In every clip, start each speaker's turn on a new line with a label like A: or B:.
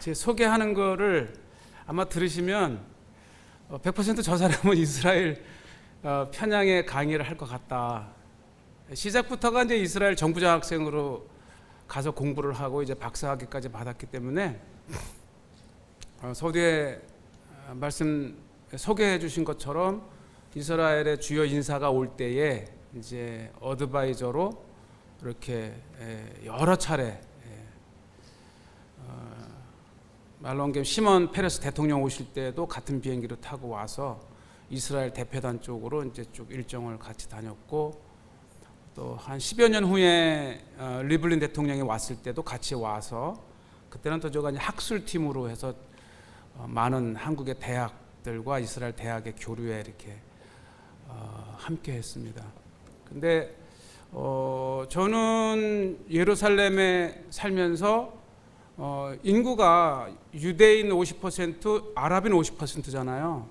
A: 제 소개하는 거를 아마 들으시면 100% 저 사람은 이스라엘 편향의 강의를 할 것 같다. 시작부터가 이제 이스라엘 정부장학생으로 가서 공부를 하고 이제 박사학위까지 받았기 때문에 서두에 말씀 소개해 주신 것처럼 이스라엘의 주요 인사가 올 때에 이제 어드바이저로 이렇게 여러 차례 말로 한 게 시몬 페레스 대통령 오실 때도 같은 비행기를 타고 와서 이스라엘 대표단 쪽으로 이제 쭉 일정을 같이 다녔고, 또 한 10여 년 후에 리블린 대통령이 왔을 때도 같이 와서 그때는 또 제가 학술팀으로 해서 많은 한국의 대학들과 이스라엘 대학의 교류에 이렇게 함께 했습니다. 근데 저는 예루살렘에 살면서 인구가 유대인 50%, 아랍인 50%잖아요.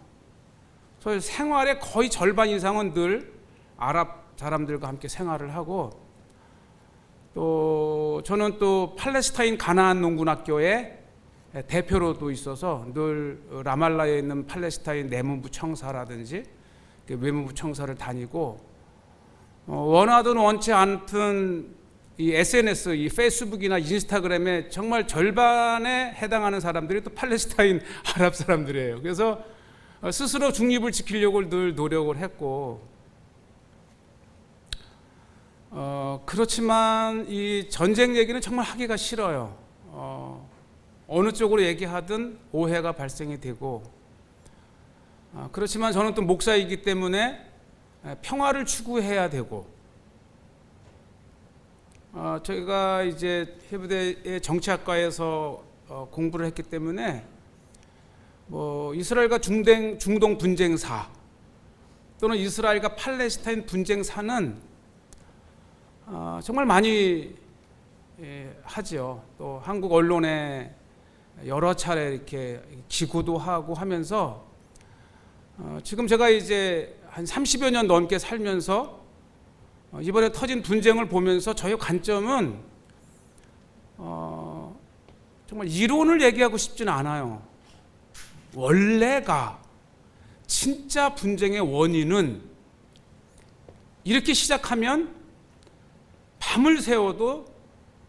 A: 그래서 생활의 거의 절반 이상은 늘 아랍 사람들과 함께 생활을 하고, 또 저는 또 팔레스타인 가나안 농군학교의 대표로도 있어서 늘 라말라에 있는 팔레스타인 내무부 청사라든지 외무부 청사를 다니고, 원하든 원치 않든 이 SNS, 이 페이스북이나 인스타그램에 정말 절반에 해당하는 사람들이 또 팔레스타인 아랍 사람들이에요. 그래서 스스로 중립을 지키려고 늘 노력을 했고, 그렇지만 이 전쟁 얘기는 정말 하기가 싫어요. 어느 쪽으로 얘기하든 오해가 발생이 되고, 그렇지만 저는 또 목사이기 때문에 평화를 추구해야 되고, 저희가 이제 해부대의 정치학과에서 공부를 했기 때문에 뭐 이스라엘과 중동 분쟁사 또는 이스라엘과 팔레스타인 분쟁사는 정말 많이 하죠. 또 한국 언론에 여러 차례 이렇게 기고도 하고 하면서 지금 제가 이제 한 30여 년 넘게 살면서 이번에 터진 분쟁을 보면서 저의 관점은 정말 이론을 얘기하고 싶지는 않아요. 원래가 진짜 분쟁의 원인은 이렇게 시작하면 밤을 새워도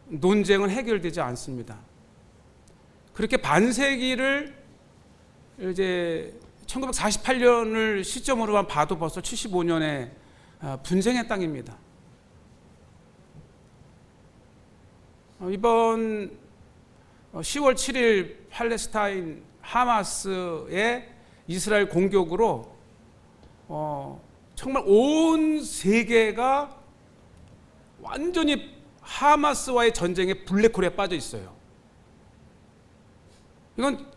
A: 논쟁은 해결되지 않습니다. 그렇게 반세기를 이제 1948년을 시점으로만 봐도 벌써 75년의 분쟁의 땅입니다. 이번 10월 7일 팔레스타인 하마스의 이스라엘 공격으로 정말 온 세계가 완전히 하마스와의 전쟁에 블랙홀에 빠져 있어요. 이건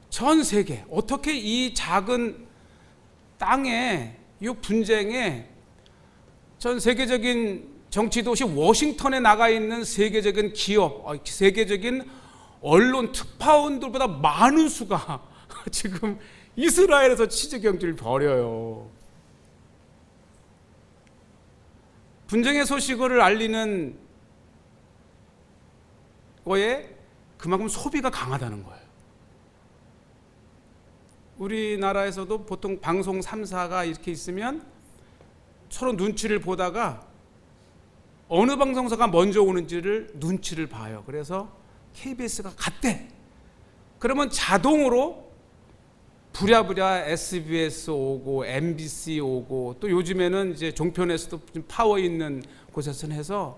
A: 전 세계, 어떻게 이 작은 땅에 이 분쟁에 전 세계적인 정치도시 워싱턴에 나가 있는 세계적인 기업, 세계적인 언론 특파원들보다 많은 수가 지금 이스라엘에서 취재 경기를 벌여요. 분쟁의 소식을 알리는 거에 그만큼 소비가 강하다는 거예요. 우리나라에서도 보통 방송 3사가 이렇게 있으면 서로 눈치를 보다가 어느 방송사가 먼저 오는지를 눈치를 봐요. 그래서 KBS가 갔대. 그러면 자동으로 부랴부랴 SBS 오고 MBC 오고, 또 요즘에는 이제 종편에서도 좀 파워 있는 곳에서는 해서,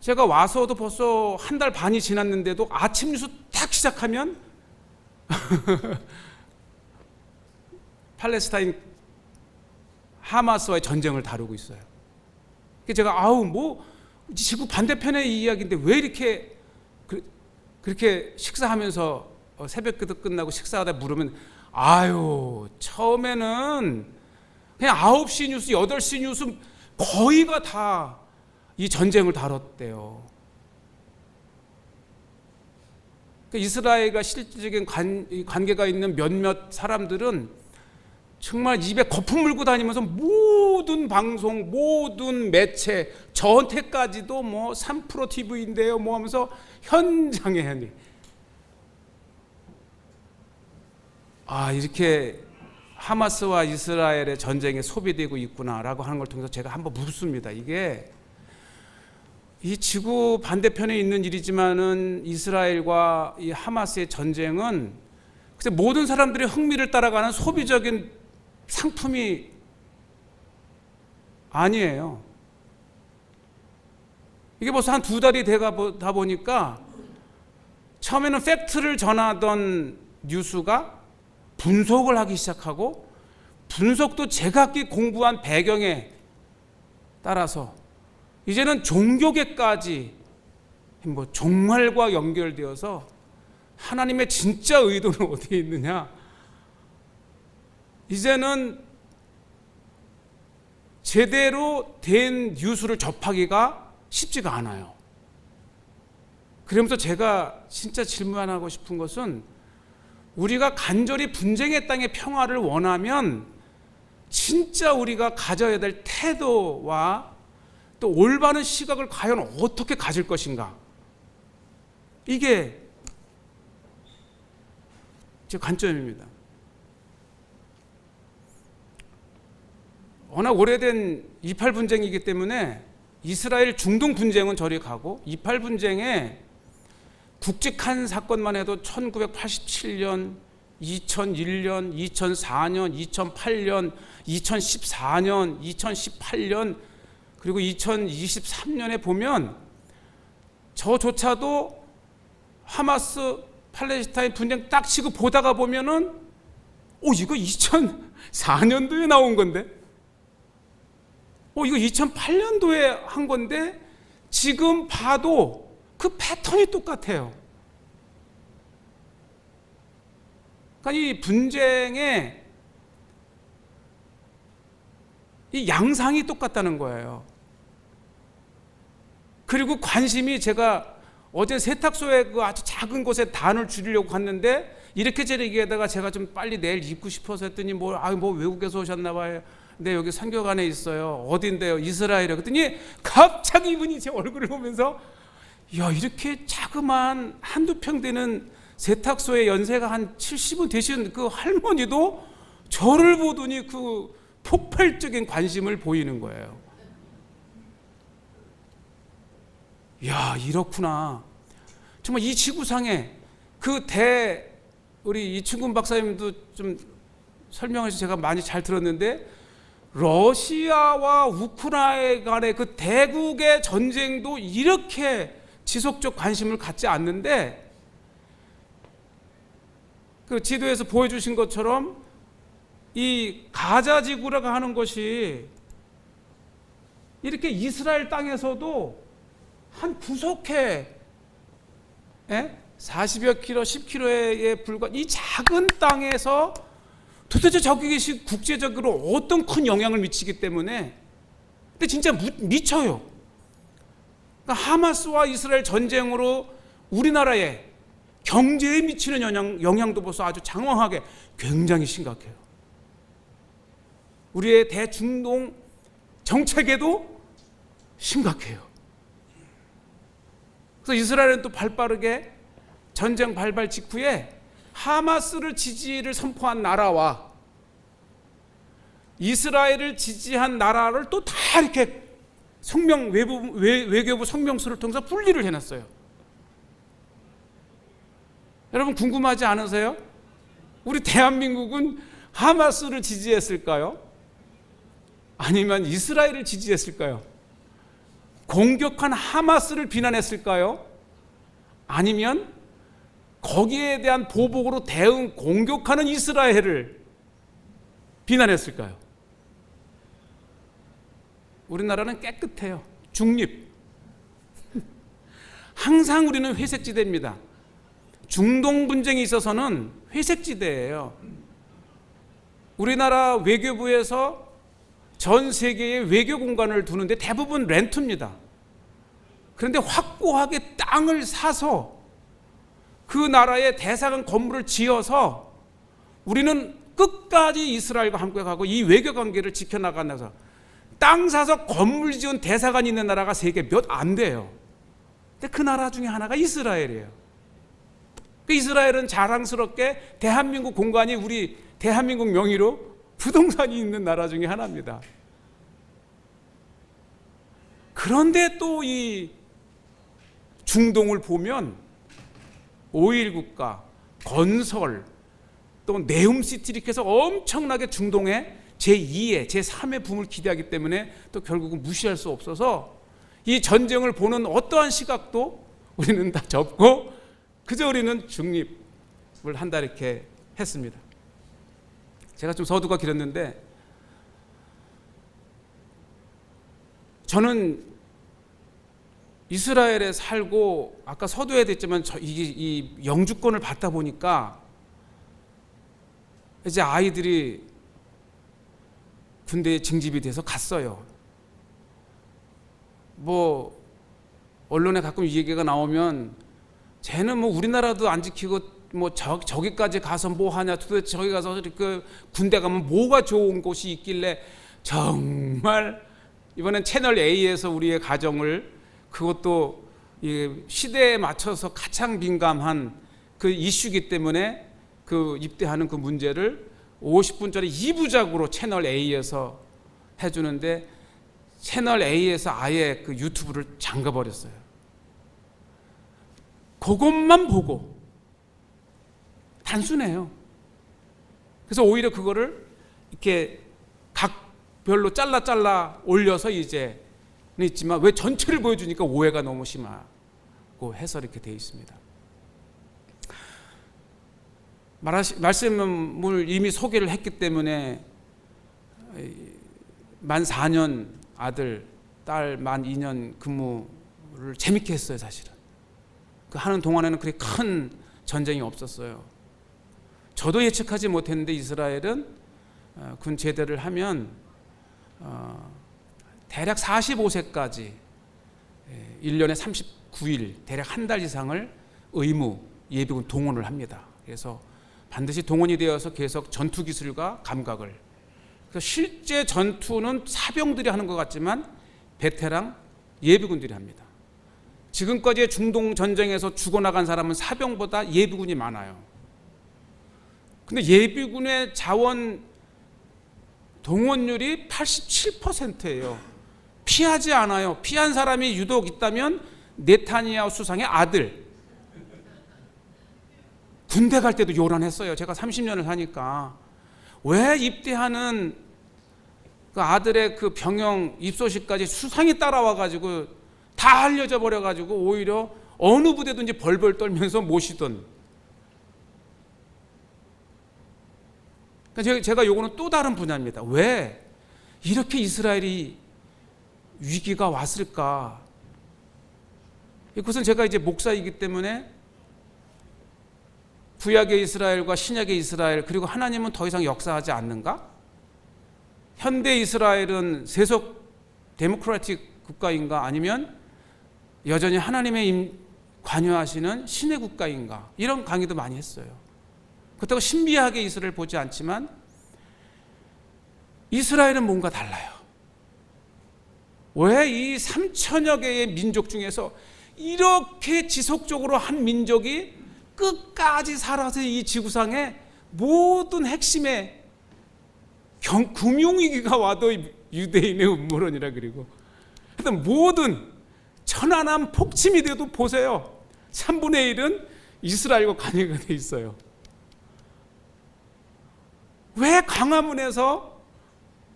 A: 제가 와서도 벌써 한 달 반이 지났는데도 아침 뉴스 딱 시작하면 팔레스타인 하마스와의 전쟁을 다루고 있어요. 제가 뭐 지구 반대편의 이야기인데 왜 이렇게 그렇게 식사하면서 새벽기도 끝나고 식사하다 물으면 처음에는 그냥 9시 뉴스, 8시 뉴스 거의가 다 이 전쟁을 다뤘대요. 이스라엘과 실질적인 관계가 있는 몇몇 사람들은 정말 입에 거품 물고 다니면서 모든 방송, 모든 매체, 저한테까지도 뭐 3프로 TV인데요 뭐 하면서 현장에 이렇게 하마스와 이스라엘의 전쟁에 소비되고 있구나라고 하는 걸 통해서 제가 한번 묻습니다. 이게 이 지구 반대편에 있는 일이지만은 이스라엘과 이 하마스의 전쟁은 그래서 모든 사람들의 흥미를 따라가는 소비적인 상품이 아니에요. 이게 벌써 한 2달이 돼가다 보니까 처음에는 팩트를 전하던 뉴스가 분석을 하기 시작하고, 분석도 제각기 공부한 배경에 따라서 이제는 종교계까지 뭐 종말과 연결되어서 하나님의 진짜 의도는 어디에 있느냐, 이제는 제대로 된 뉴스를 접하기가 쉽지가 않아요. 그러면서 제가 진짜 질문하고 싶은 것은, 우리가 간절히 분쟁의 땅의 평화를 원하면 진짜 우리가 가져야 될 태도와 또 올바른 시각을 과연 어떻게 가질 것인가, 이게 제 관점입니다. 워낙 오래된 28 분쟁이기 때문에 이스라엘 중동 분쟁은 저리 가고, 28 분쟁에 굵직한 사건만 해도 1987년, 2001년, 2004년, 2008년, 2014년, 2018년, 그리고 2023년에 보면 저조차도 하마스 팔레스타인 분쟁 딱 치고 보다가 보면은 이거 2004년도에 나온 건데, 이거 2008년도에 한 건데, 지금 봐도 그 패턴이 똑같아요. 그러니까 이 분쟁의 이 양상이 똑같다는 거예요. 그리고 관심이, 제가 어제 세탁소에 그 아주 작은 곳에 단을 줄이려고 갔는데 이렇게 저렇게 얘기하다가 제가 좀 빨리 내일 입고 싶어서 했더니 뭐 외국에서 오셨나 봐요. 네, 여기 선교관에 있어요. 어딘데요? 이스라엘이요. 그랬더니 갑자기 이분이 제 얼굴을 보면서, 야, 이렇게 자그만 한두 평 되는 세탁소에 연세가 한 70은 되신 그 할머니도 저를 보더니 그 폭발적인 관심을 보이는 거예요. 야, 이렇구나. 정말 이 지구상에 우리 이충근 박사님도 좀 설명해서 제가 많이 잘 들었는데, 러시아와 우크라이나 간의 그 대국의 전쟁도 이렇게 지속적 관심을 갖지 않는데, 그 지도에서 보여주신 것처럼 이 가자 지구라고 하는 것이 이렇게 이스라엘 땅에서도 한 구석에 40여 킬로, 10킬로에 불과한 이 작은 땅에서 도대체 저것이 국제적으로 어떤 큰 영향을 미치기 때문에, 근데 진짜 미쳐요. 그러니까 하마스와 이스라엘 전쟁으로 우리나라에 경제에 미치는 영향도 벌써 아주 장황하게 굉장히 심각해요. 우리의 대중동 정책에도 심각해요. 그래서 이스라엘은 또 발빠르게 전쟁 발발 직후에 하마스를 지지를 선포한 나라와 이스라엘을 지지한 나라를 또 다 이렇게 외교부 성명서를 통해서 분리를 해놨어요. 여러분 궁금하지 않으세요? 우리 대한민국은 하마스를 지지했을까요? 아니면 이스라엘을 지지했을까요? 공격한 하마스를 비난했을까요? 아니면 거기에 대한 보복으로 대응 공격하는 이스라엘을 비난했을까요? 우리나라는 깨끗해요. 중립. 항상 우리는 회색지대입니다. 중동 분쟁이 있어서는 회색지대예요. 우리나라 외교부에서 전 세계에 외교 공간을 두는데 대부분 렌트입니다. 그런데 확고하게 땅을 사서 그 나라의 대사관 건물을 지어서 우리는 끝까지 이스라엘과 함께 가고 이 외교 관계를 지켜나가면서 땅 사서 건물 지은 대사관이 있는 나라가 세계 몇 안 돼요. 근데 그 나라 중에 하나가 이스라엘이에요. 그 이스라엘은 자랑스럽게 대한민국 공간이 우리 대한민국 명의로 부동산이 있는 나라 중에 하나입니다. 그런데 또 이 중동을 보면 오일 국가, 건설, 또 네움시티 이렇게 해서 엄청나게 중동에 제2의, 제3의 붐을 기대하기 때문에 또 결국은 무시할 수 없어서 이 전쟁을 보는 어떠한 시각도 우리는 다 접고 그저 우리는 중립을 한다 이렇게 했습니다. 제가 좀 서두가 길었는데 저는 이스라엘에 살고 아까 서두에 됐지만 이 영주권을 받다 보니까 이제 아이들이 군대에 징집이 돼서 갔어요. 뭐 언론에 가끔 이 얘기가 나오면 쟤는 뭐 우리나라도 안 지키고 뭐 저기까지 가서 뭐 하냐, 도대체 저기 가서 그 군대 가면 뭐가 좋은 곳이 있길래. 정말 이번엔 채널 A에서 우리의 가정을, 그것도 시대에 맞춰서 가장 민감한 그 이슈이기 때문에 그 입대하는 그 문제를 50분짜리 2부작으로 채널 A에서 해주는데 채널 A에서 아예 그 유튜브를 잠가버렸어요. 그것만 보고, 단순해요. 그래서 오히려 그거를 이렇게 각별로 잘라 올려서 이제 있지만 왜 전체를 보여주니까 오해가 너무 심하고 해서 이렇게 되어 있습니다. 말씀을 이미 소개를 했기 때문에 만 4년 아들, 딸 만 2년 근무를 재밌게 했어요. 사실은 그 하는 동안에는 그렇게 큰 전쟁이 없었어요. 저도 예측하지 못했는데 이스라엘은 군 제대를 하면 대략 45세까지 1년에 39일 대략 한 달 이상을 의무 예비군 동원을 합니다. 그래서 반드시 동원이 되어서 계속 전투 기술과 감각을, 그래서 실제 전투는 사병들이 하는 것 같지만 베테랑 예비군들이 합니다. 지금까지의 중동 전쟁에서 죽어나간 사람은 사병보다 예비군이 많아요. 근데 예비군의 자원 동원율이 87%예요. 피하지 않아요. 피한 사람이 유독 있다면 네타니야후 수상의 아들. 군대 갈 때도 요란했어요. 제가 30년을 하니까 왜 입대하는 그 아들의 그 병영 입소식까지 수상이 따라와가지고 다 알려져 버려가지고 오히려 어느 부대든지 벌벌 떨면서 모시던. 그러니까 제가 요거는 또 다른 분야입니다. 왜 이렇게 이스라엘이 위기가 왔을까? 이것은 제가 이제 목사이기 때문에 구약의 이스라엘과 신약의 이스라엘, 그리고 하나님은 더 이상 역사하지 않는가? 현대 이스라엘은 세속 데모크라틱 국가인가, 아니면 여전히 하나님의 관여하시는 신의 국가인가? 이런 강의도 많이 했어요. 그렇다고 신비하게 이스라엘 보지 않지만 이스라엘은 뭔가 달라요. 왜 이 3천여 개의 민족 중에서 이렇게 지속적으로 한 민족이 끝까지 살아서 이 지구상의 모든 핵심의 금융위기가 와도 유대인의 음모론이라, 그리고 모든 천안함 폭침이 돼도 보세요. 3분의 1은 이스라엘과 관계가 돼 있어요. 왜 광화문에서,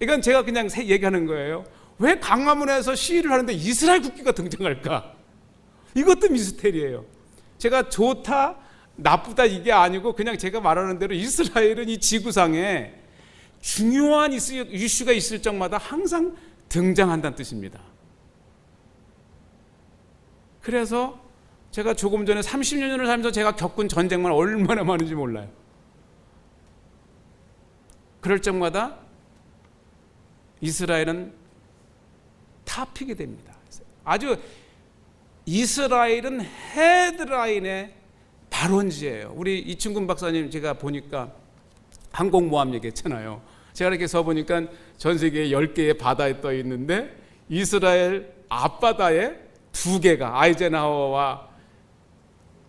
A: 이건 제가 그냥 얘기하는 거예요. 왜 광화문에서 시위를 하는데 이스라엘 국기가 등장할까? 이것도 미스테리예요. 제가 좋다 나쁘다 이게 아니고 그냥 제가 말하는 대로 이스라엘은 이 지구상에 중요한 이슈가 있을 적마다 항상 등장한다는 뜻입니다. 그래서 제가 조금 전에 30년을 살면서 제가 겪은 전쟁만 얼마나 많은지 몰라요. 그럴 적마다 이스라엘은 탑픽이 됩니다. 아주 이스라엘은 헤드라인의 발원지예요. 우리 이충근 박사님 제가 보니까 항공모함 얘기했잖아요. 제가 이렇게 써보니까 전 세계 10개의 바다에 떠 있는데 이스라엘 앞바다에 2개가 아이젠하워와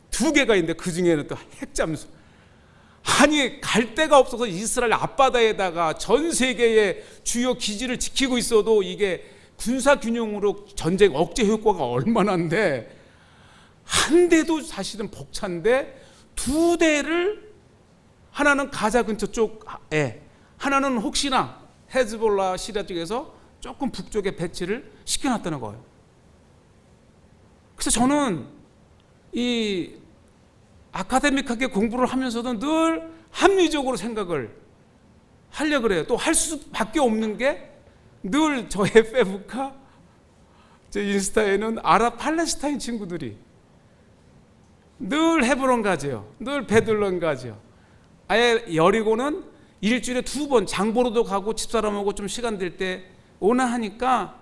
A: 2개가 있는데 그 중에는 또 핵잠수. 아니 갈 데가 없어서 이스라엘 앞바다에다가 전 세계의 주요 기지를 지키고 있어도 이게 군사균형으로 전쟁 억제 효과가 얼마나인데 한 대도 사실은 벅찬데 2대를 하나는 가자 근처 쪽에 하나는 혹시나 헤즈볼라 시리아 쪽에서 조금 북쪽에 배치를 시켜놨다는 거예요. 그래서 저는 이 아카데믹하게 공부를 하면서도 늘 합리적으로 생각을 하려고 그래요. 또 할 수밖에 없는 게 늘 저의 페북과 제 인스타에는 아랍 팔레스타인 친구들이 늘 헤브론 가지요. 늘 베들론 가지요. 아예 여리고는 일주일에 2번 장보러도 가고 집사람하고 좀 시간 될 때 오나 하니까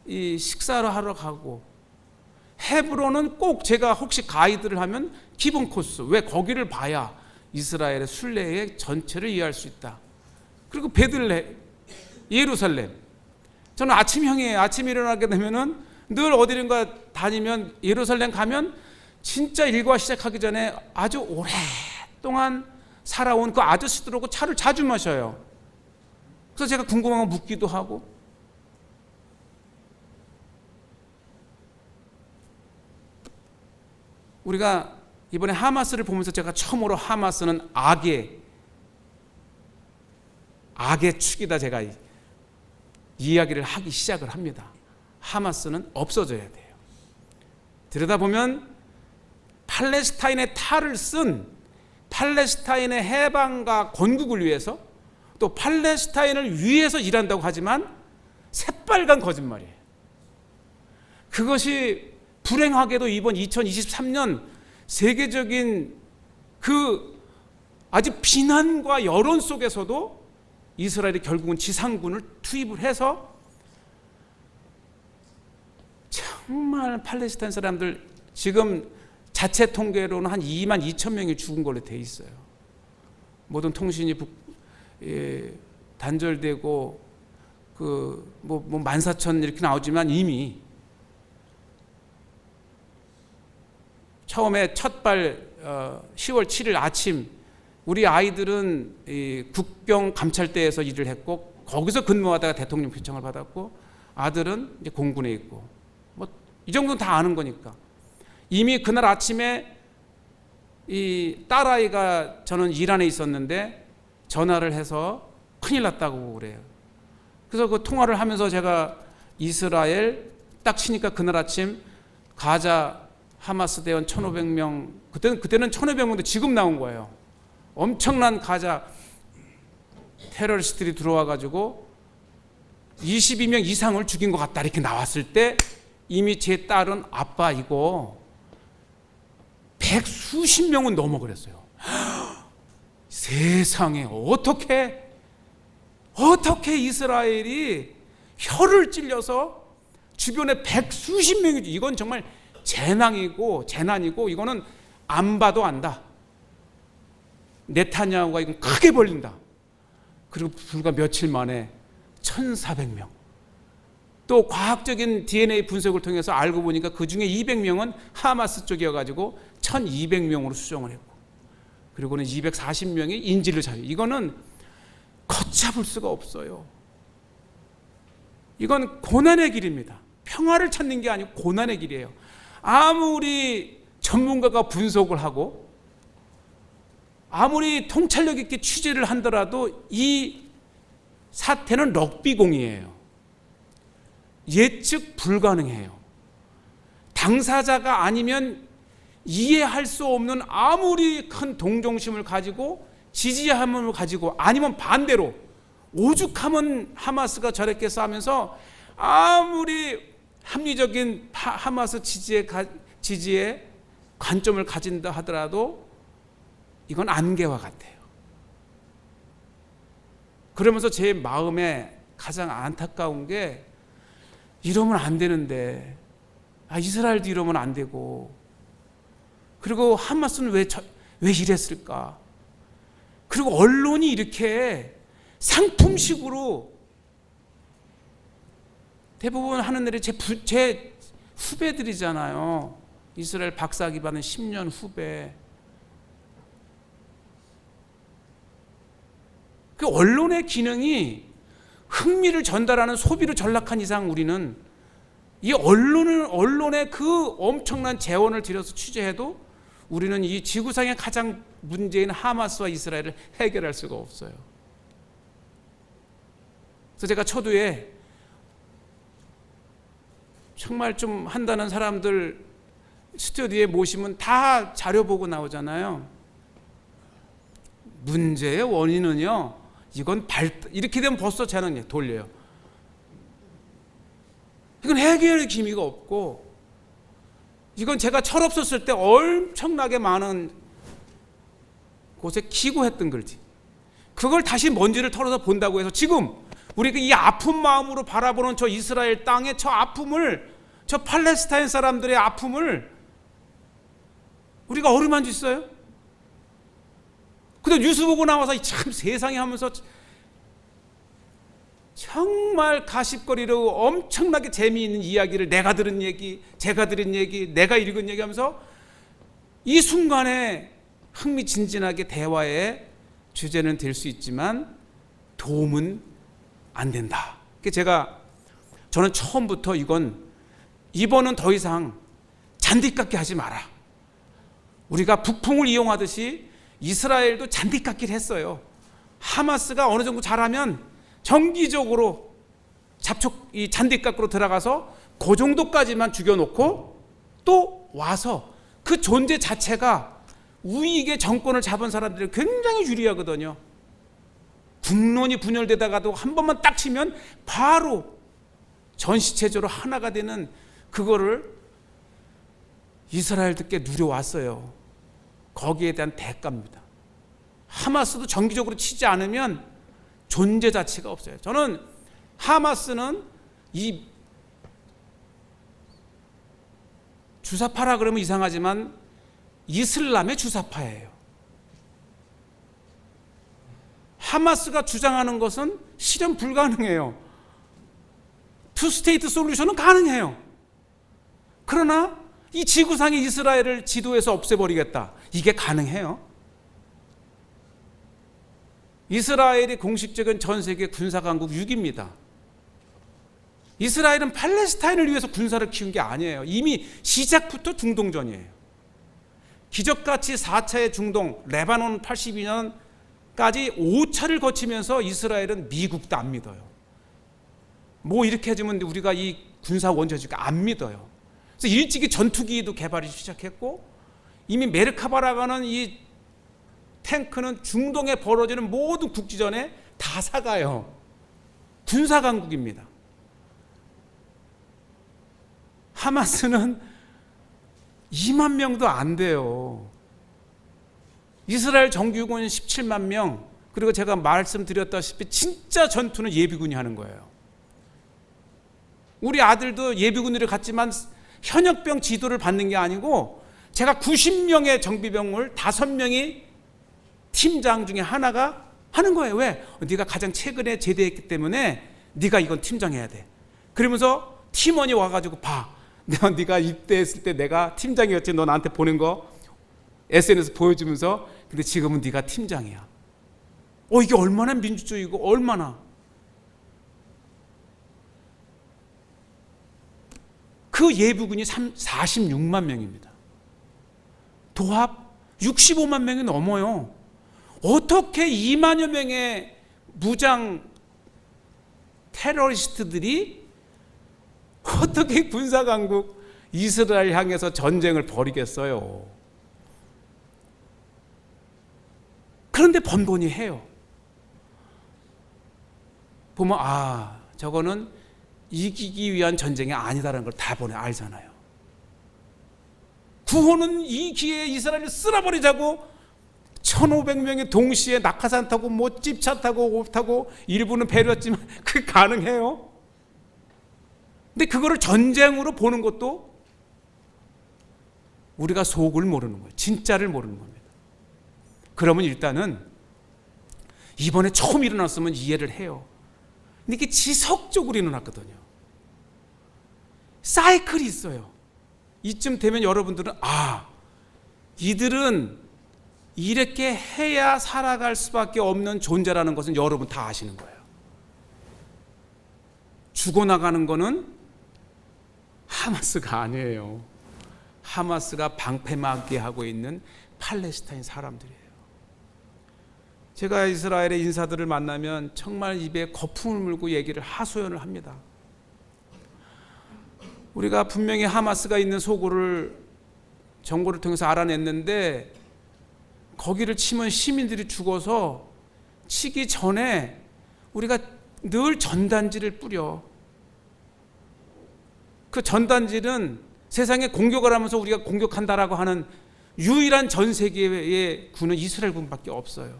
A: 이 식사를 하러 가고, 헤브론은 꼭 제가 혹시 가이드를 하면 기본 코스. 왜 거기를 봐야 이스라엘의 순례의 전체를 이해할 수 있다. 그리고 베들레, 예루살렘. 저는 아침형이에요. 아침에 일어나게 되면은 늘 어디론가 다니면 예루살렘 가면 진짜 일과 시작하기 전에 아주 오랫동안 살아온 그 아저씨들하고 차를 자주 마셔요. 그래서 제가 궁금한 거 묻기도 하고. 우리가 이번에 하마스를 보면서 제가 처음으로 하마스는 악의 축이다 제가 이야기를 하기 시작을 합니다. 하마스는 없어져야 돼요. 들여다보면 팔레스타인의 탈을 쓴 팔레스타인의 해방과 건국을 위해서, 또 팔레스타인을 위해서 일한다고 하지만 새빨간 거짓말이에요. 그것이 불행하게도 이번 2023년 세계적인 그 아주 비난과 여론 속에서도 이스라엘이 결국은 지상군을 투입을 해서 정말 팔레스타인 사람들 지금 자체 통계로는 한 2만 2천 명이 죽은 걸로 돼 있어요. 모든 통신이 단절되고 그 뭐 14,000 이렇게 나오지만 이미 처음에 첫발 10월 7일 아침 우리 아이들은 이 국경 감찰대에서 일을 했고 거기서 근무하다가 대통령 표창을 받았고, 아들은 이제 공군에 있고, 뭐 이 정도는 다 아는 거니까. 이미 그날 아침에 이 딸아이가, 저는 이란에 있었는데 전화를 해서 큰일 났다고 그래요. 그래서 그 통화를 하면서 제가 이스라엘 딱 치니까 그날 아침 가자 하마스 대원 1,500명, 그때는 1,500명인데 지금 나온 거예요. 엄청난 가자 테러리스트들이 들어와 가지고 22명 이상을 죽인 것 같다 이렇게 나왔을 때 이미 제 딸은 아빠 이거 100수십 명은 넘어 그랬어요. 세상에 어떻게 이스라엘이 혀를 찔려서 주변에 100수십 명이지. 이건 정말 재난이고 이거는 안 봐도 안다. 네타냐후가 이건 크게 벌린다. 그리고 불과 며칠 만에 1,400명. 또 과학적인 DNA 분석을 통해서 알고 보니까 그 중에 200명은 하마스 쪽이어가지고 1,200명으로 수정을 했고, 그리고는 240명이 인질을 잡혀. 이거는 걷잡을 수가 없어요. 이건 고난의 길입니다. 평화를 찾는 게 아니고 고난의 길이에요. 아무리 전문가가 분석을 하고 아무리 통찰력 있게 취재를 한더라도 이 사태는 럭비공이에요. 예측 불가능해요. 당사자가 아니면 이해할 수 없는 아무리 큰 동정심을 가지고 지지함을 가지고, 아니면 반대로 오죽하면 하마스가 저렇게 싸우면서 아무리 합리적인 하마스 지지에 관점을 가진다 하더라도 이건 안개와 같아요. 그러면서 제 마음에 가장 안타까운 게, 이러면 안 되는데, 이스라엘도 이러면 안 되고, 그리고 하마스는 왜 이랬을까? 그리고 언론이 이렇게 상품식으로 대부분 하는 일이 제 후배들이잖아요. 이스라엘 박사학위 받은 10년 후배. 그 언론의 기능이 흥미를 전달하는 소비로 전락한 이상 우리는 이 언론의 그 엄청난 재원을 들여서 취재해도 우리는 이 지구상의 가장 문제인 하마스와 이스라엘을 해결할 수가 없어요. 그래서 제가 초두에 정말 좀 한다는 사람들 스튜디오에 모시면 다 자료 보고 나오잖아요. 문제의 원인은요, 이건 이렇게 되면 벌써 저는 돌려요. 이건 해결의 기미가 없고, 이건 제가 철없었을 때 엄청나게 많은 곳에 기고했던 글지. 그걸 다시 먼지를 털어서 본다고 해서 지금 우리가 이 아픈 마음으로 바라보는 저 이스라엘 땅의 저 아픔을, 저 팔레스타인 사람들의 아픔을 우리가 어루만질 수 있어요? 근데 뉴스 보고 나와서 참 세상에 하면서 정말 가십거리로 엄청나게 재미있는 이야기를 내가 들은 얘기, 제가 들은 얘기, 내가 읽은 얘기 하면서 이 순간에 흥미진진하게 대화의 주제는 될 수 있지만 도움은 안 된다. 저는 처음부터 이번은 더 이상 잔디깎기 하지 마라. 우리가 북풍을 이용하듯이 이스라엘도 잔디깎기를 했어요. 하마스가 어느 정도 잘하면 정기적으로 이 잔디깎으로 들어가서 그 정도까지만 죽여놓고 또 와서 그 존재 자체가 우익의 정권을 잡은 사람들이 굉장히 유리하거든요. 국론이 분열되다가도 한 번만 딱 치면 바로 전시체제로 하나가 되는 그거를 이스라엘들께 누려왔어요. 거기에 대한 대가입니다. 하마스도 정기적으로 치지 않으면 존재 자체가 없어요. 저는 하마스는 이 주사파라 그러면 이상하지만 이슬람의 주사파예요. 하마스가 주장하는 것은 실현 불가능해요. 투스테이트 솔루션은 가능해요. 그러나 이 지구상의 이스라엘을 지도에서 없애버리겠다. 이게 가능해요? 이스라엘이 공식적인 전 세계 군사강국 6위입니다. 이스라엘은 팔레스타인을 위해서 군사를 키운 게 아니에요. 이미 시작부터 중동전이에요. 기적같이 4차의 중동, 레바논 82년까지 5차를 거치면서 이스라엘은 미국도 안 믿어요. 뭐 이렇게 해주면 우리가 이 군사 원조지가 안 믿어요. 그래서 일찍이 전투기도 개발이 시작했고, 이미 메르카바라가는 이 탱크는 중동에 벌어지는 모든 국지전에 다 사가요. 군사강국입니다. 하마스는 2만 명도 안 돼요. 이스라엘 정규군 17만 명, 그리고 제가 말씀드렸다시피 진짜 전투는 예비군이 하는 거예요. 우리 아들도 예비군으로 갔지만 현역병 지도를 받는 게 아니고, 제가 90명의 정비병을 5명이 팀장 중에 하나가 하는 거예요. 왜? 네가 가장 최근에 제대했기 때문에 네가 이건 팀장해야 돼. 그러면서 팀원이 와가지고 봐. 네가 입대했을 때 내가 팀장이었지. 너 나한테 보낸 거 SNS 보여주면서, 근데 지금은 네가 팀장이야. 이게 얼마나 민주주의고 얼마나. 그 예비군이 46만 명입니다. 도합 65만 명이 넘어요. 어떻게 2만여 명의 무장 테러리스트들이 어떻게 군사강국 이스라엘 향해서 전쟁을 벌이겠어요? 그런데 번번이 해요. 보면 저거는 이기기 위한 전쟁이 아니다라는 걸 다 알잖아요. 구호는 이 기회에 이스라엘을 쓸어버리자고 1,500명이 동시에 낙하산 타고 집차 타고 옷 타고, 일부는 배렸지만 그게 가능해요? 근데 그거를 전쟁으로 보는 것도 우리가 속을 모르는 거예요. 진짜를 모르는 겁니다. 그러면 일단은 이번에 처음 일어났으면 이해를 해요. 근데 이게 지속적으로 일어났거든요. 사이클이 있어요. 이쯤 되면 여러분들은 이들은 이렇게 해야 살아갈 수밖에 없는 존재라는 것은 여러분 다 아시는 거예요. 죽어나가는 거는 하마스가 아니에요. 하마스가 방패막이 하고 있는 팔레스타인 사람들이에요. 제가 이스라엘의 인사들을 만나면 정말 입에 거품을 물고 얘기를 하소연을 합니다. 우리가 분명히 하마스가 있는 소굴을 정보를 통해서 알아냈는데 거기를 치면 시민들이 죽어서 치기 전에 우리가 늘 전단지를 뿌려. 그 전단지는 세상에 공격을 하면서 우리가 공격한다라고 하는 유일한 전 세계의 군은 이스라엘 군밖에 없어요.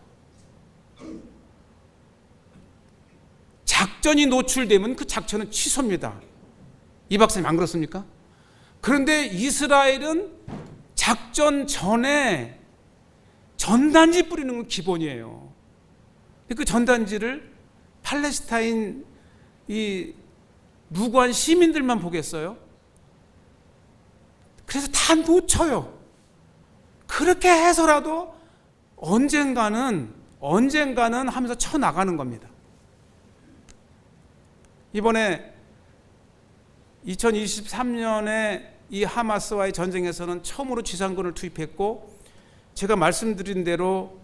A: 작전이 노출되면 그 작전은 취소입니다. 이 박사님 안 그렇습니까? 그런데 이스라엘은 작전 전에 전단지 뿌리는 건 기본이에요. 그 전단지를 팔레스타인 이 무고한 시민들만 보겠어요? 그래서 다 놓쳐요. 그렇게 해서라도 언젠가는 하면서 쳐나가는 겁니다. 이번에 2023년에 이 하마스와의 전쟁에서는 처음으로 지상군을 투입했고, 제가 말씀드린 대로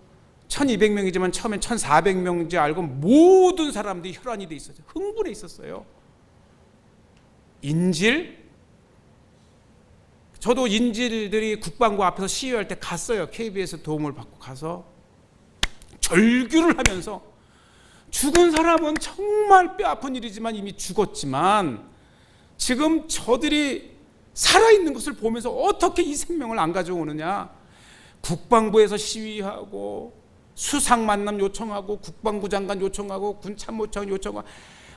A: 1200명이지만 처음엔 1400명인지 알고 모든 사람들이 혈안이 돼 있었죠. 흥분해 있었어요. 인질, 저도 인질들이 국방부 앞에서 시위할 때 갔어요. KBS 도움을 받고 가서 절규를 하면서, 죽은 사람은 정말 뼈아픈 일이지만 이미 죽었지만 지금 저들이 살아있는 것을 보면서 어떻게 이 생명을 안 가져오느냐. 국방부에서 시위하고 수상 만남 요청하고 국방부 장관 요청하고 군 참모장 요청하고,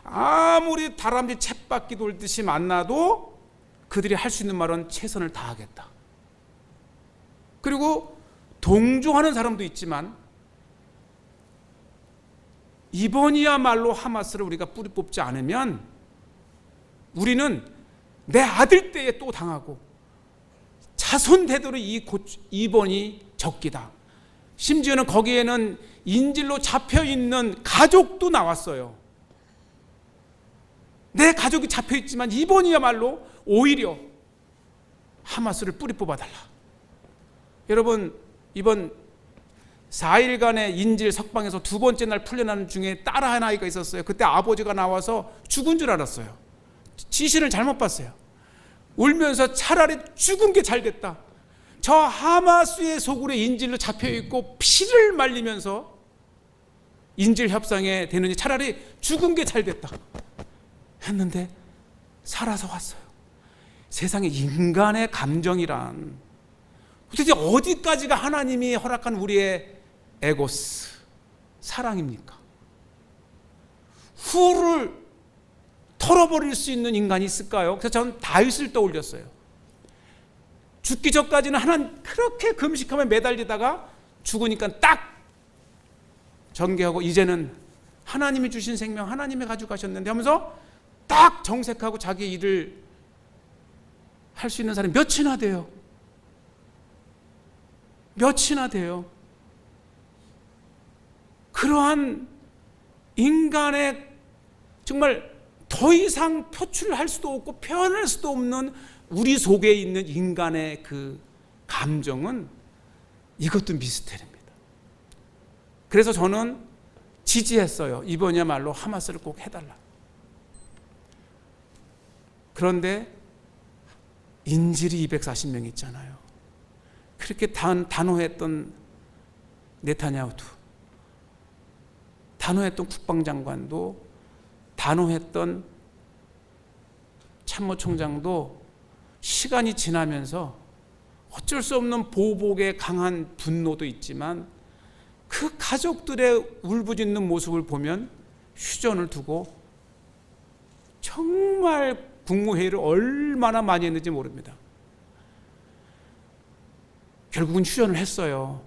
A: 아무리 다람쥐 쳇바퀴 돌듯이 만나도 그들이 할 수 있는 말은 최선을 다하겠다. 그리고 동조하는 사람도 있지만 이번이야말로 하마스를 우리가 뿌리 뽑지 않으면 우리는 내 아들 때에 또 당하고 자손 대대로 이번이 적기다. 심지어는 거기에는 인질로 잡혀있는 가족도 나왔어요. 내 가족이 잡혀있지만 이번이야말로 오히려 하마스를 뿌리 뽑아달라. 여러분, 이번 4일간의 인질 석방에서 두 번째 날 풀려나는 중에 딸 한 아이가 있었어요. 그때 아버지가 나와서 죽은 줄 알았어요. 지신을 잘못 봤어요. 울면서 차라리 죽은 게 잘 됐다. 저 하마스의 소굴에 인질로 잡혀있고 피를 말리면서 인질 협상에 되느니 차라리 죽은 게 잘 됐다 했는데 살아서 왔어요. 세상에 인간의 감정이란 도대체 어디까지가 하나님이 허락한 우리의 에고스, 사랑입니까? 후를 털어버릴 수 있는 인간이 있을까요? 그래서 저는 다윗을 떠올렸어요. 죽기 전까지는 하나님 그렇게 금식하며 매달리다가 죽으니까 딱 전개하고, 이제는 하나님이 주신 생명 하나님이 가져가셨는데 하면서 딱 정색하고 자기 일을 할 수 있는 사람이 몇이나 돼요? 몇이나 돼요? 그러한 인간의 정말 더 이상 표출할 수도 없고 표현할 수도 없는 우리 속에 있는 인간의 그 감정은 이것도 미스테리입니다. 그래서 저는 지지했어요. 이번이야말로 하마스를 꼭 해달라. 그런데 인질이 240명 있잖아요. 그렇게 단호했던 네타냐후도, 단호했던 국방장관도, 단호했던 참모총장도 시간이 지나면서 어쩔 수 없는 보복의 강한 분노도 있지만 그 가족들의 울부짖는 모습을 보면 휴전을 두고 정말 국무회의를 얼마나 많이 했는지 모릅니다. 결국은 휴전을 했어요.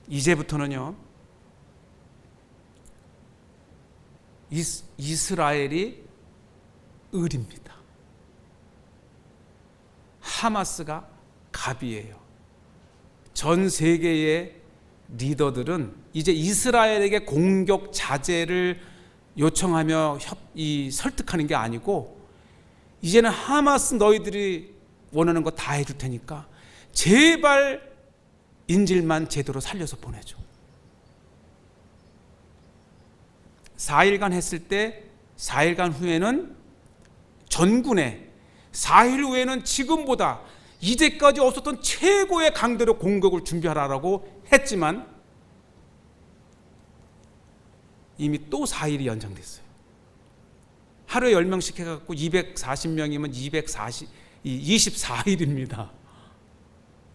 A: 이제부터는요, 이스라엘이 을입니다. 하마스가 갑이에요. 전 세계의 리더들은 이제 이스라엘에게 공격 자제를 요청하며 설득하는 게 아니고, 이제는 하마스 너희들이 원하는 거 다 해줄 테니까 제발 인질만 제대로 살려서 보내줘. 4일간 했을 때 4일간 후에는 전군에, 4일 후에는 지금보다 이제까지 없었던 최고의 강도로 공격을 준비하라고 했지만 이미 또 4일이 연장됐어요. 하루에 10명씩 해갖고 240명이면 24일입니다.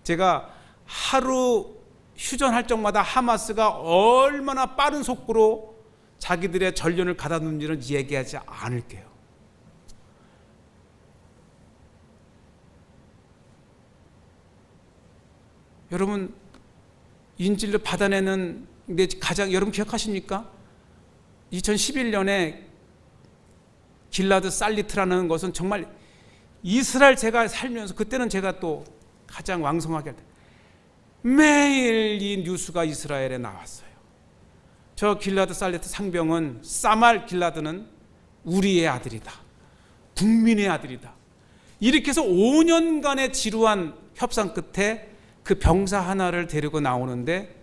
A: 제가 하루 휴전할 적마다 하마스가 얼마나 빠른 속도로 자기들의 전련을 가다놓는지는 얘기하지 않을게요. 여러분, 인질로 받아내는 데 가장, 여러분 기억하십니까? 2011년에 길라드 살리트라는 것은 정말 이스라엘, 제가 살면서 그때는 제가 또 가장 왕성하게 할 때 매일 이 뉴스가 이스라엘에 나왔어요. 저 길라드 살리트 상병은, 사말 길라드는 우리의 아들이다, 국민의 아들이다, 이렇게 해서 5년간의 지루한 협상 끝에 그 병사 하나를 데리고 나오는데